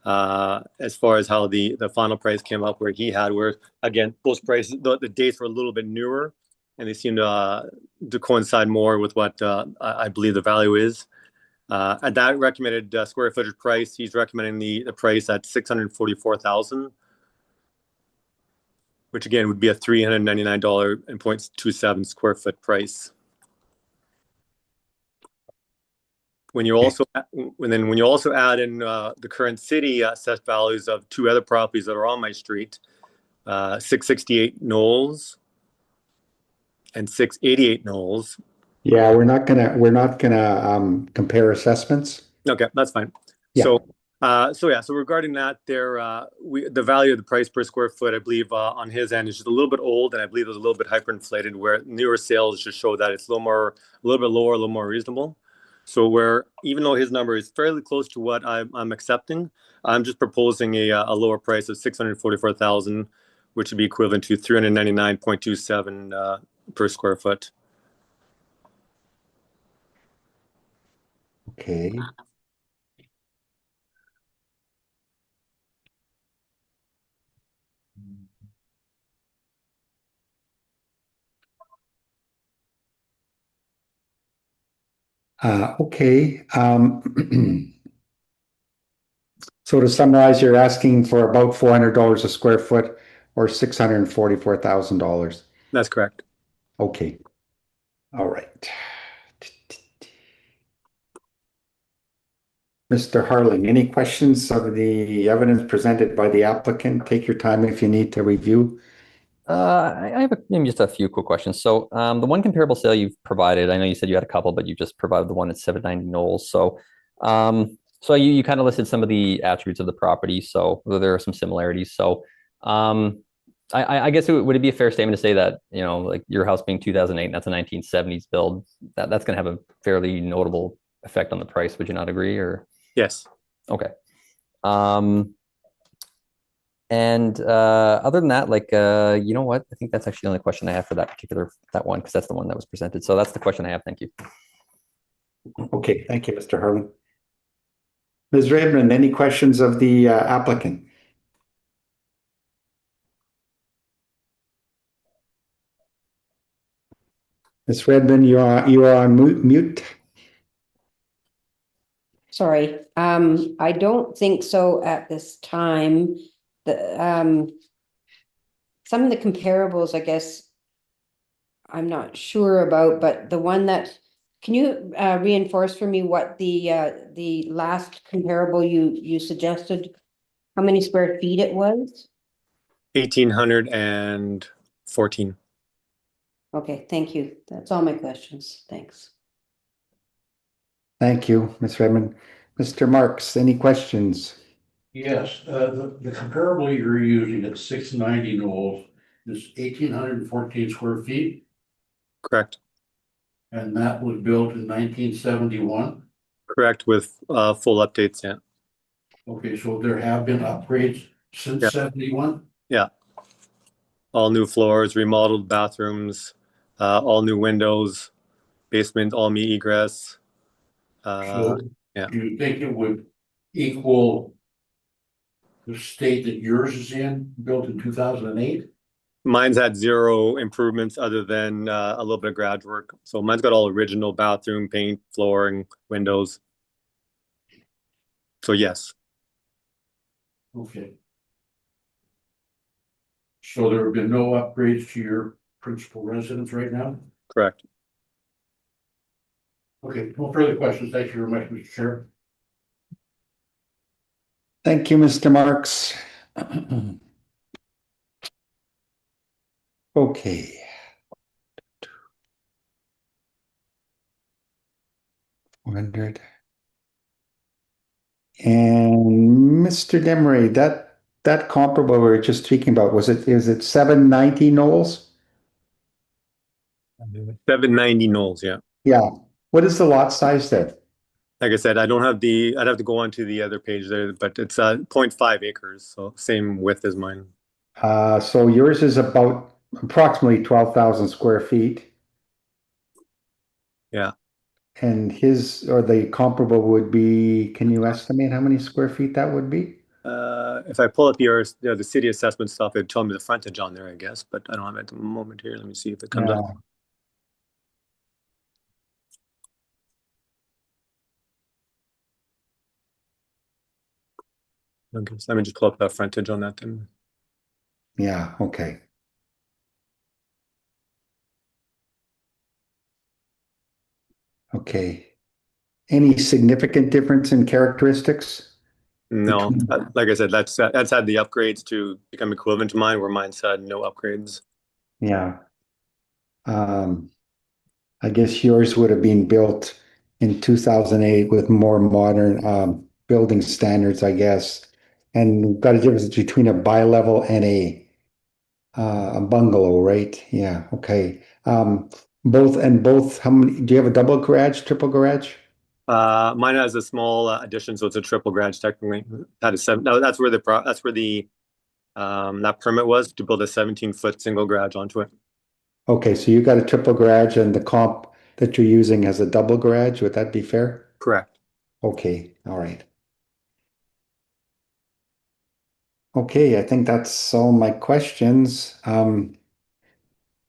As far as how the final price came up, where he had, where again those prices, the dates were a little bit newer, and they seem to coincide more with what I believe the value is. At that recommended square footage price, he's recommending the price at $644,000, which again would be a $399.27 square foot price. When you also add in the current city assessed values of two other properties that are on my street, 668 Knowles and 688 Knowles. Yeah, we're not gonna compare assessments. Okay, that's fine. Yeah. So regarding that, the value of the price per square foot, I believe, on his end is just a little bit old, and I believe it was a little bit hyperinflated. Where newer sales just show that it's a little bit lower, a little more reasonable. So where even though his number is fairly close to what I'm accepting, I'm just proposing a lower price of $644,000, which would be equivalent to $399.27 per square foot. Okay. Okay. So to summarize, you're asking for about $400 a square foot or $644,000. That's correct. Okay. All right. Mr. Harling, any questions of the evidence presented by the applicant? Take your time if you need to review. I have maybe just a few quick questions. So the one comparable sale you've provided, I know you said you had a couple, but you just provided the one at 790 Knowles. So you kind of listed some of the attributes of the property. So there are some similarities. So I guess would it be a fair statement to say that, like your house being 2008, and that's a 1970s build, that's going to have a fairly notable effect on the price. Would you not agree? Or Yes. okay. And other than that, you know what? I think that's actually the only question I have for that one, because that's the one that was presented. So that's the question I have. Thank you. Okay, thank you, Mr. Harling. Ms. Redmond, any questions of the applicant? Ms. Redmond, you are on mute. Sorry, I don't think so at this time. Some of the comparables, I guess, I'm not sure about, but the one that, can you reinforce for me what the last comparable you suggested? How many square feet it was? 1,814. Okay, thank you. That's all my questions. Thanks. Thank you, Ms. Redmond. Mr. Marks, any questions? Yes, the comparable you're using at 690 Knowles is 1,814 square feet, Correct. and that was built in 1971. Correct, with full updates, yeah. Okay, so there have been upgrades since Yeah. 71? Yeah. All new floors, remodeled bathrooms, all new windows, basement, all me egress. So yeah. do you think it would equal the state that yours is in, built in 2008? Mine's had zero improvements other than a little bit of garage work. So mine's got all original bathroom, paint, flooring, windows. So yes, Okay. So there have been no upgrades to your principal residence right now? correct. Okay, no further questions. Thank you very much, Mr. Chair. Thank you, Mr. Marks. Okay. Hundred. And Mr. Demery, that comparable we were just speaking about, is it 790 Knowles? 790 Knowles, yeah. Yeah. What is the lot size there? Like I said, I'd have to go on to the other page there, but it's 0.5 acres, so same width as mine. So yours is about approximately 12,000 square feet. Yeah. And his, or the comparable would be, can you estimate how many square feet that would be? If I pull up the city assessment stuff, it'd tell me the frontage on there, I guess, but I don't have it at the moment here. Let me see if it comes up. Okay, so let me just pull up that frontage on that then. Yeah, okay. Okay. Any significant difference in characteristics? No, like I said, that's had the upgrades to become equivalent to mine, where mine's had no upgrades. Yeah. I guess yours would have been built in 2008 with more modern building standards, I guess. And we've got a difference between a bi-level and a bungalow, right? Yeah, okay. Both, how many, do you have a double garage, triple garage? Mine has a small addition, so it's a triple garage technically. That is seven. No, that's where that permit was to build a 17-foot single garage onto it. Okay, so you got a triple garage and the comp that you're using has a double garage. Would that be fair? Correct. Okay, all right. Okay, I think that's all my questions. Mr.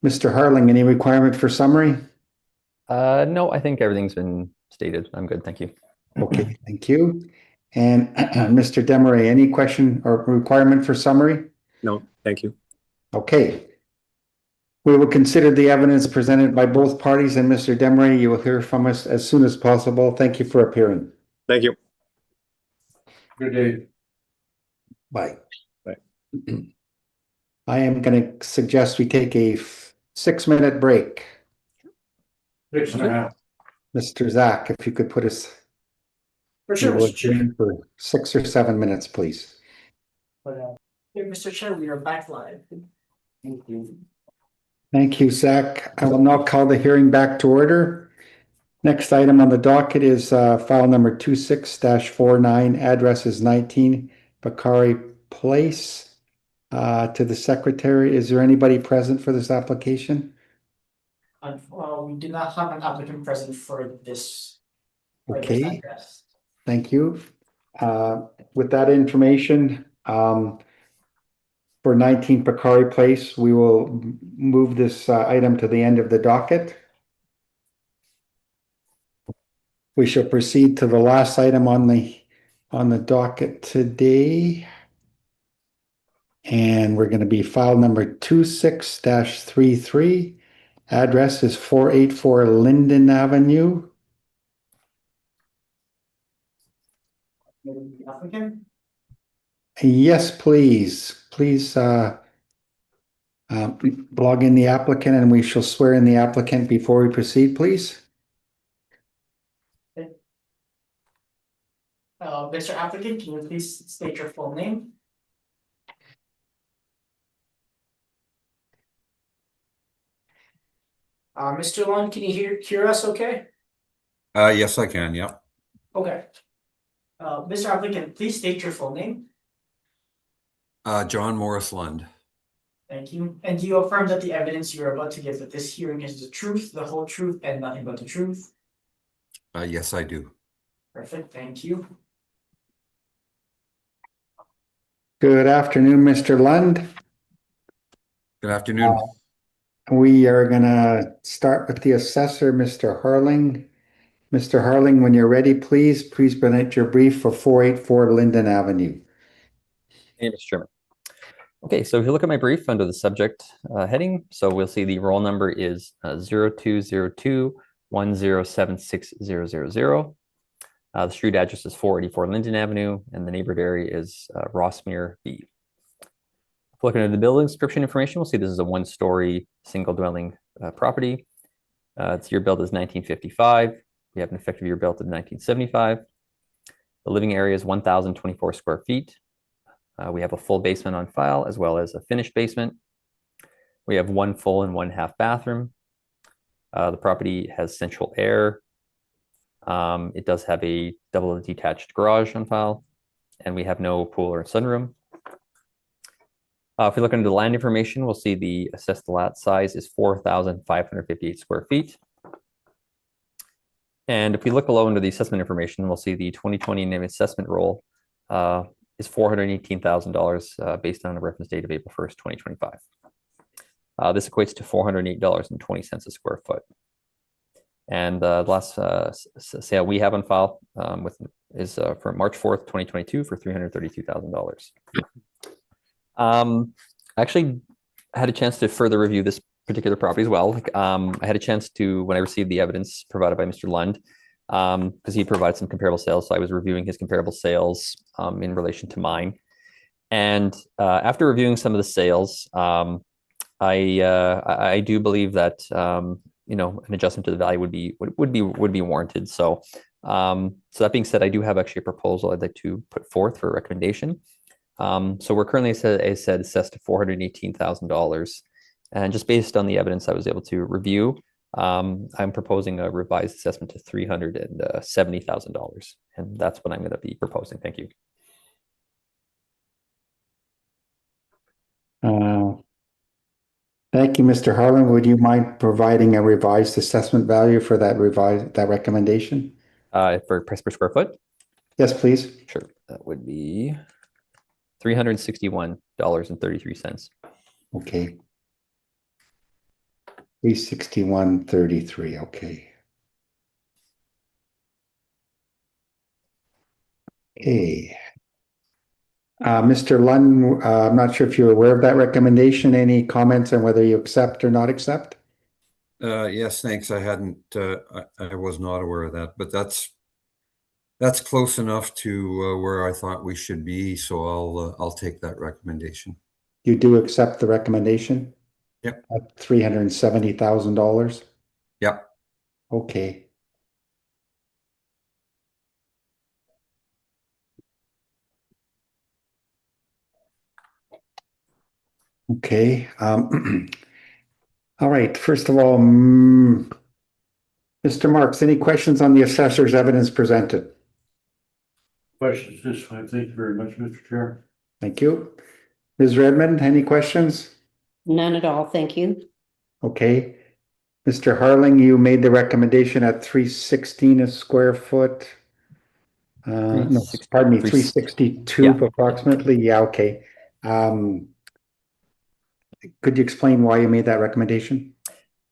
Harling, any requirement for summary? No, I think everything's been stated. I'm good, thank you. Okay, thank you. And Mr. Demery, any question or requirement for summary? No, thank you. Okay. We will consider the evidence presented by both parties, and Mr. Demery, you will hear from us as soon as possible. Thank you for appearing. Thank you. Good day. Bye. Bye. I am going to suggest we take a 6-minute break. 6.5. Mr. Zach, if you could put us For sure, Mr. Chair. for 6 or 7 minutes, please. Hey, Mr. Chair, we are back live. Thank you. Thank you, Zach. I will now call the hearing back to order. Next item on the docket is file number 26-49. Address is 19 Bakari Place. To the secretary, is there anybody present for this application? We do not have an applicant present for this. Okay, thank you. With that information, for 19 Bakari Place, we will move this item to the end of the docket. We shall proceed to the last item on the docket today. And we're going to be file number 26-33. Address is 484 Linden Avenue. The applicant? Yes, please. Please log in the applicant and we shall swear in the applicant before we proceed, please. Mr. Applicant, can you please state your full name? Mr. Lund, can you hear us okay? Yes, I can, yeah. Okay. Mr. Applicant, please state your full name. John Morris Lund. Thank you. And do you affirm that the evidence you are about to give at this hearing is the truth, the whole truth, and nothing but the truth? Yes, I do. Perfect, thank you. Good afternoon, Mr. Lund. Good afternoon. We are going to start with the assessor, Mr. Harling. Mr. Harling, when you're ready, please present your brief for 484 Linden Avenue. Hey, Mr. Chairman. Okay, so if you look at my brief under the subject heading, so we'll see the roll number is 0202107600. The street address is 484 Linden Avenue, and the neighborhood area is Rossmere B. Looking at the building description information, we'll see this is a one-story single dwelling property. Its year built is 1955. We have an effective year built of 1975. The living area is 1,024 square feet. We have a full basement on file as well as a finished basement. We have one full and one half bathroom. The property has central air. It does have a double detached garage on file, and we have no pool or sunroom. If we look into the land information, we'll see the assessed lot size is 4,558 square feet. And if we look below under the assessment information, we'll see the 2020 name assessment roll is $418,000 based on a reference date of April 1st, 2025. This equates to $408.20 a square foot. And the last sale we have on file is for March 4th, 2022 for $332,000. I actually had a chance to further review this particular property as well. I had a chance to, when I received the evidence provided by Mr. Lund, because he provided some comparable sales. So I was reviewing his comparable sales in relation to mine. And after reviewing some of the sales, I do believe that an adjustment to the value would be warranted. So that being said, I do have actually a proposal I'd like to put forth for a recommendation. So we're currently, as I said, assessed to $418,000. And just based on the evidence I was able to review, I'm proposing a revised assessment to $370,000. And that's what I'm going to be proposing. Thank you. Thank you, Mr. Harlan. Would you mind providing a revised assessment value for that recommendation? For price per square foot? Yes, please. Sure. That would be $361.33. Okay. 361.33. Okay. Okay. Mr. Lund, I'm not sure if you're aware of that recommendation. Any comments on whether you accept or not accept? Yes, thanks. I hadn't. I was not aware of that, but that's close enough to where I thought we should be. So I'll take that recommendation. You do accept the recommendation? Yep. At $370,000? Yep. Okay. Okay. All right. First of all, Mr. Marks, any questions on the assessor's evidence presented? Questions this time. Thank you very much, Mr. Chair. Thank you. Ms. Redmond, any questions? None at all, thank you. Okay. Mr. Harling, you made the recommendation at 316 a square foot. No, pardon me, 362 approximately. Yeah, okay. Could you explain why you made that recommendation?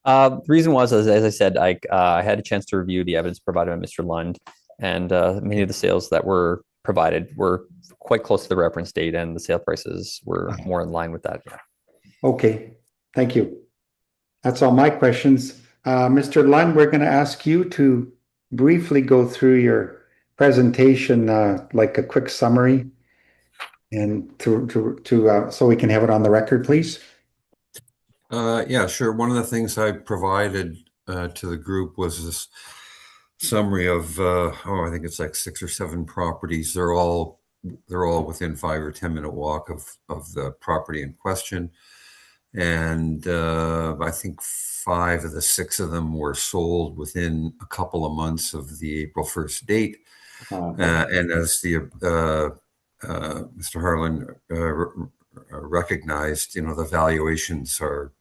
The reason was, as I said, I had a chance to review the evidence provided by Mr. Lund, and many of the sales that were provided were quite close to the reference date, and the sale prices were more in line with that. Yeah. Okay, thank you. That's all my questions. Mr. Lund, we're going to ask you to briefly go through your presentation, like a quick summary, and so we can have it on the record, please. Yeah, sure. One of the things I provided to the group was this summary of I think it's like 6 or 7 properties. They're all within 5 or 10 minute walk of the property in question, and I think 5 of the 6 of them were sold within a couple of months of the April 1st date. And as Mr. Harlan recognized, the valuations are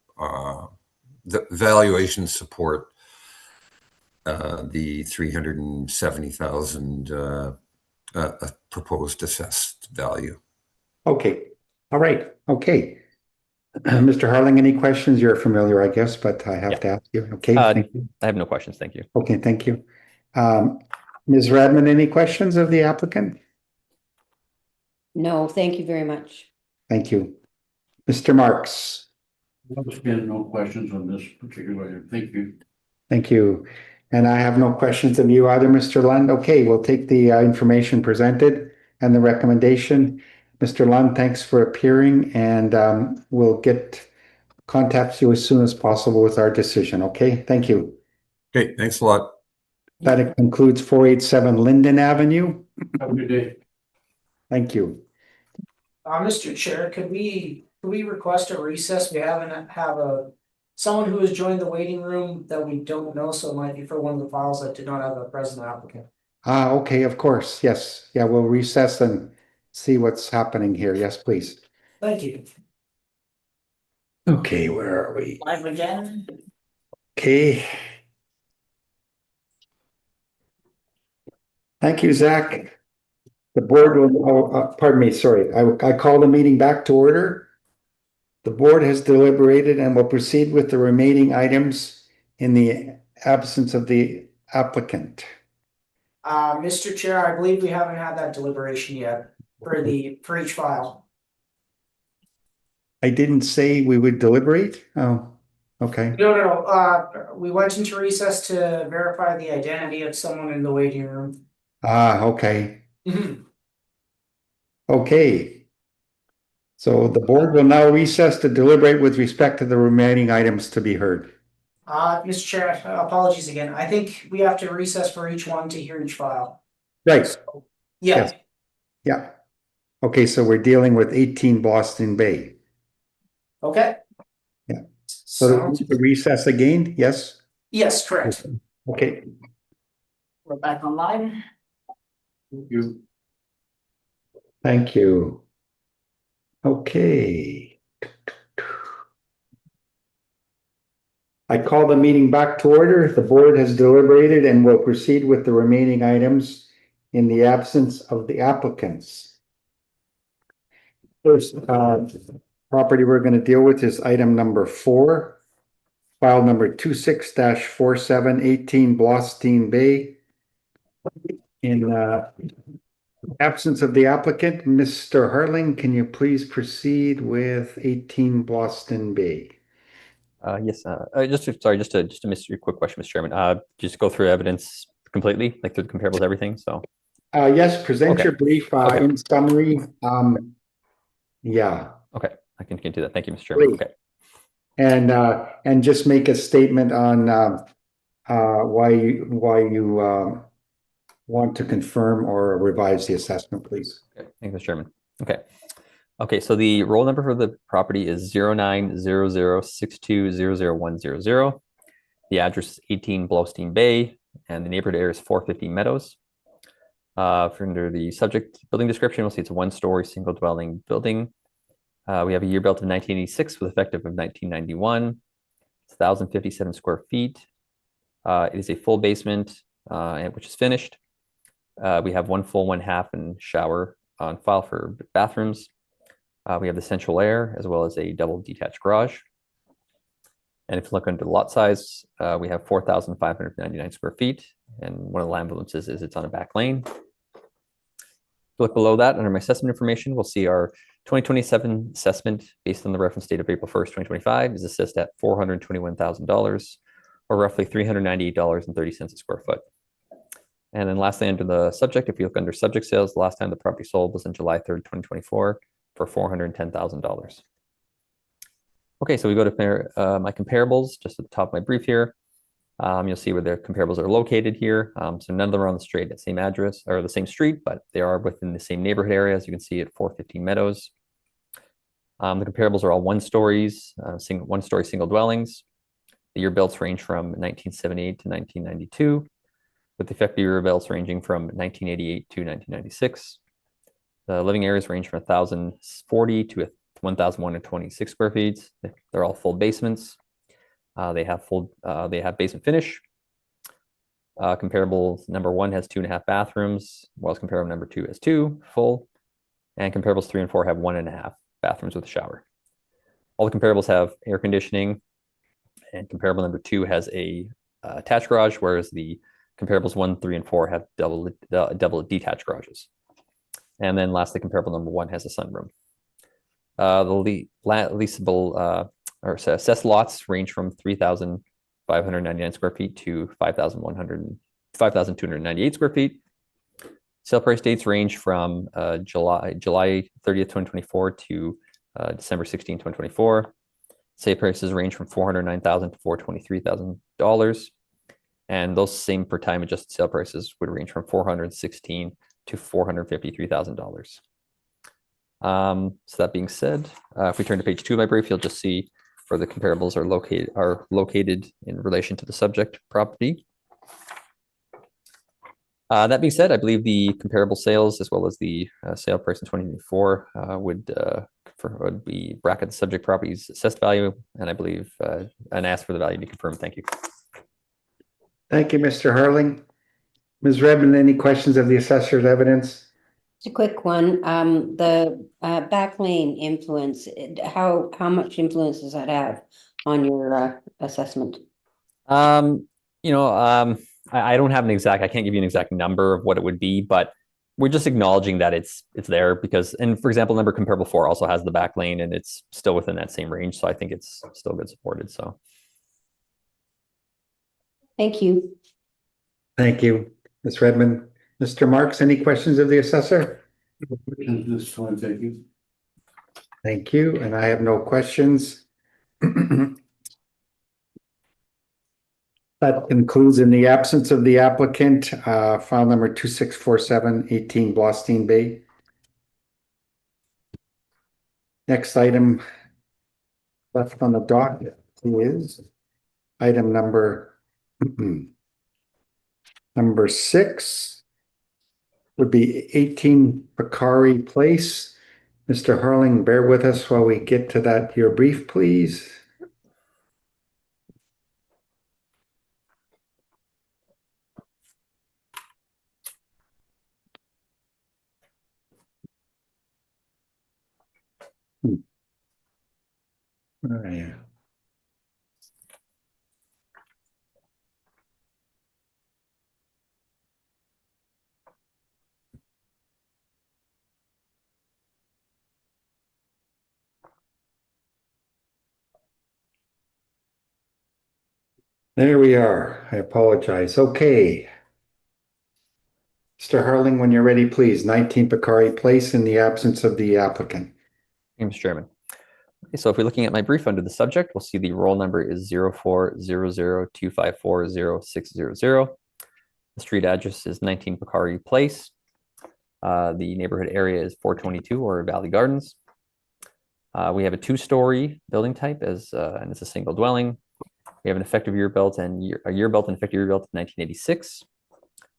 the valuations support the 370,000 proposed assessed value. Okay, all right, okay. Mr. Harling, any questions? You're familiar, I guess, but I have to ask you. Okay, thank you. I have no questions. Thank you. Okay, thank you. Ms. Radman, any questions of the applicant? No, thank you very much. Thank you. Mr. Marks. There's been no questions on this particular item. Thank you. Thank you. And I have no questions of you either, Mr. Lund. Okay, we'll take the information presented and the recommendation. Mr. Lund, thanks for appearing, and we'll contact you as soon as possible with our decision. Okay, thank you. Okay, thanks a lot. That concludes 487 Linden Avenue. Have a good day. Thank you. Mr. Chair, could we request a recess? We have someone who has joined the waiting room that we don't know, so it might be for one of the files that did not have a present applicant. Okay, of course, yes. Yeah, we'll recess and see what's happening here. Yes, please. Thank you. Okay, where are we? Live again. Okay. Thank you, Zach. The board will, pardon me, sorry. I call the meeting back to order. The board has deliberated and will proceed with the remaining items in the absence of the applicant. Mr. Chair, I believe we haven't had that deliberation yet for each file. I didn't say we would deliberate. Oh, okay. No. We went into recess to verify the identity of someone in the waiting room. Okay. Okay. So the board will now recess to deliberate with respect to the remaining items to be heard. Mr. Chair, apologies again. I think we have to recess for each one to hear each file. Right. Yeah. Yes. Yeah. Okay, so we're dealing with 18 Boston Bay. Okay. Yeah. So the recess again, yes? Yes, correct. Okay. We're back online. Thank you. Thank you. Okay. I call the meeting back to order. The board has deliberated and will proceed with the remaining items in the absence of the applicants. First property we're going to deal with is item number 4, file number 26-4718 Blaustein Bay. In absence of the applicant, Mr. Harling, can you please proceed with 18 Blaustein Bay? Yes. Just to miss your quick question, Mr. Chairman. Just go through evidence completely, like through the comparables, everything. So. Yes. Present your brief in summary. Yeah. Okay, I can do that. Thank you, Mr. Chairman. Please. Okay. And just make a statement on why you want to confirm or revise the assessment, please. Okay. Thank you, Mr. Chairman. Okay, so the roll number for the property is 0900620010. The address is 18 Blaustein Bay, and the neighborhood area is 450 Meadows. Under the subject building description, we'll see it's a 1-story single dwelling building. We have a year built of 1986 with effective of 1991. It's 1,057 square feet. It is a full basement, which is finished. We have 1 full, 1 half, and shower on file for bathrooms. We have the central air as well as a double detached garage. And if you look under the lot size, we have 4,599 square feet. And one of the land influences is it's on a back lane. Look below that, under my assessment information, we'll see our 2027 assessment based on the reference date of April 1st, 2025 is assessed at $421,000 or roughly $398.30 a square foot. And then lastly, under the subject, if you look under subject sales, the last time the property sold was on July 3rd, 2024 for $410,000. Okay, so we go to my comparables, just at the top of my brief here. You'll see where the comparables are located here. So none of them are on the straight at same address or the same street, but they are within the same neighborhood area, as you can see at 415 Meadows. The comparables are all one-story single dwellings. The year builds range from 1978 to 1992, with the effective year builds ranging from 1988 to 1996. The living areas range from 1,040 to 1,126 square feet. They're all full basements. They have basement finish. Comparable number 1 has 2.5 bathrooms, whilst comparable number 2 has 2 full, and comparables 3 and 4 have 1.5 bathrooms with a shower. All the comparables have air conditioning, and comparable number 2 has a attached garage, whereas the comparables 1, 3, and 4 have double detached garages. And then lastly, comparable number 1 has a sunroom. The leasable or assessed lots range from 3,599 square feet to 5,298 square feet. Sale price dates range from July 30th, 2024 to December 16th, 2024. Sale prices range from $409,000 to $423,000. And those same per time adjusted sale prices would range from $416,000 to $453,000. So that being said, if we turn to page 2 of my brief, you'll just see where the comparables are located in relation to the subject property. That being said, I believe the comparable sales as well as the sale price in 2024 would be bracket the subject property's assessed value, and I believe and ask for the value to confirm. Thank you. Thank you, Mr. Harling. Ms. Redmond, any questions of the assessor's evidence? It's a quick one. The back lane influence, how much influence does that have on your assessment? I don't have an exact, I can't give you an exact number of what it would be, but we're just acknowledging that it's there because, and for example, number comparable 4 also has the back lane and it's still within that same range. So I think it's still good supported. So. Thank you. Thank you, Ms. Redmond. Mr. Marks, any questions of the assessor? This time, thank you. Thank you, and I have no questions. That concludes, in the absence of the applicant, file number 2647, 18 Blaustein Bay. Next item left on the docket is item number 6. Would be 18 Bakari Place. Mr. Harling, bear with us while we get to that, your brief, please. Oh, yeah. There we are. I apologize. Okay. Mr. Harling, when you're ready, please. 19 Bakari Place in the absence of the applicant. Thank you, Mr. Chairman. Okay, so if we're looking at my brief under the subject, we'll see the roll number is 040025400600. The street address is 19 Bakari Place. The neighborhood area is 422 or Valley Gardens. We have a 2-story building type and it's a single dwelling. We have an effective year built and a year built and effective year built in 1986.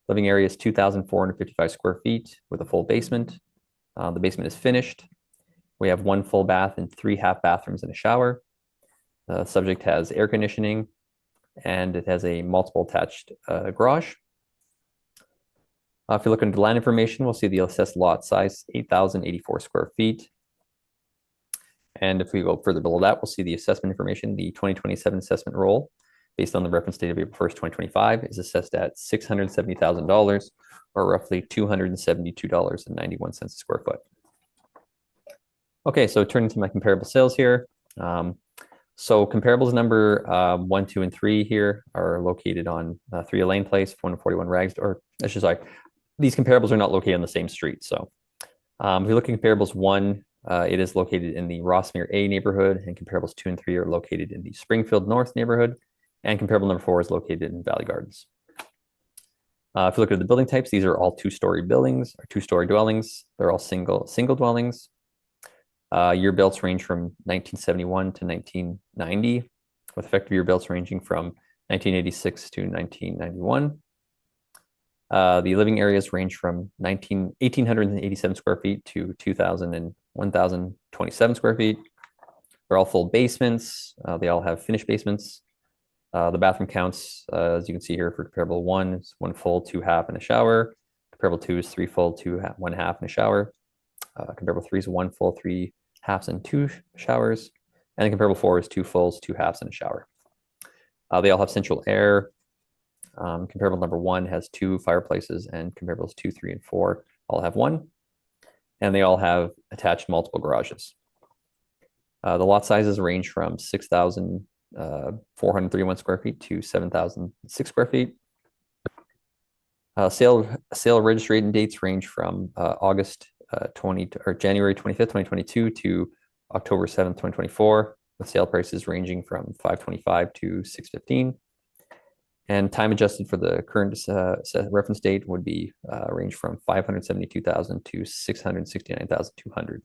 Living area is 2,455 square feet with a full basement. The basement is finished. We have 1 full bath and 3 half bathrooms and a shower. The subject has air conditioning and it has a multiple attached garage. If you look into land information, we'll see the assessed lot size, 8,084 square feet. And if we go further below that, we'll see the assessment information. The 2027 assessment roll, based on the reference date of April 1st, 2025, is assessed at $670,000, or roughly $272.91 a square foot. Okay, so turning to my comparable sales here. So comparables number 1, 2, and 3 here are located on 3 Elaine Place, 141 Rags, or I should say, these comparables are not located on the same street. So if we look at comparables 1, it is located in the Rossmere A neighborhood, and comparables 2 and 3 are located in the Springfield North neighborhood, and comparable number 4 is located in Valley Gardens. If you look at the building types, these are all 2-story buildings or 2-story dwellings. They're all single dwellings. Year builds range from 1971 to 1990, with effective year builds ranging from 1986 to 1991. The living areas range from 1,887 square feet to 1,027 square feet. They're all full basements. They all have finished basements. The bathroom counts, as you can see here, for comparable 1 is 1 full, 2 half, and a shower. Comparable 2 is 3 full, 1 half, and a shower. Comparable 3 is 1 full, 3 halves, and 2 showers. And the comparable 4 is 2 fulls, 2 halves, and a shower. They all have central air. Comparable number 1 has 2 fireplaces, and comparables 2, 3, and 4 all have 1. And they all have attached multiple garages. The lot sizes range from 6,431 square feet to 7,006 square feet. Sale registration dates range from January 25th, 2022 to October 7th, 2024, with sale prices ranging from $525 to $615. And time adjusted for the current reference date would be range from $572,000 to $669,200,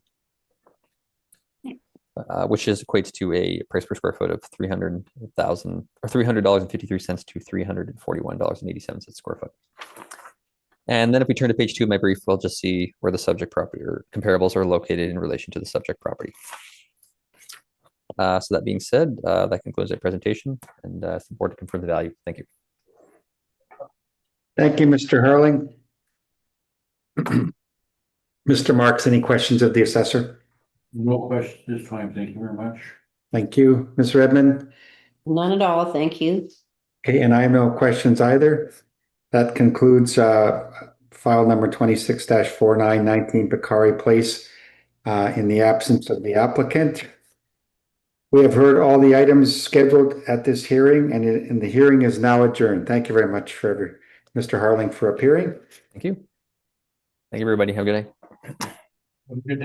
which equates to a price per square foot of $300,000 or $300.53 to $341.87 a square foot. And then if we turn to page 2 of my brief, we'll just see where the subject property or comparables are located in relation to the subject property. So that being said, that concludes our presentation, and it's important to confirm the value. Thank you. Thank you, Mr. Harling. Mr. Marks, any questions of the assessor? No questions this time. Thank you very much. Thank you. Ms. Redmond? None at all, thank you. Okay, and I have no questions either. That concludes file number 26-4919 Bakari Place in the absence of the applicant. We have heard all the items scheduled at this hearing, and the hearing is now adjourned. Thank you very much for Mr. Harling for appearing. Thank you. Thank you, everybody. Have a good day. Have a good day.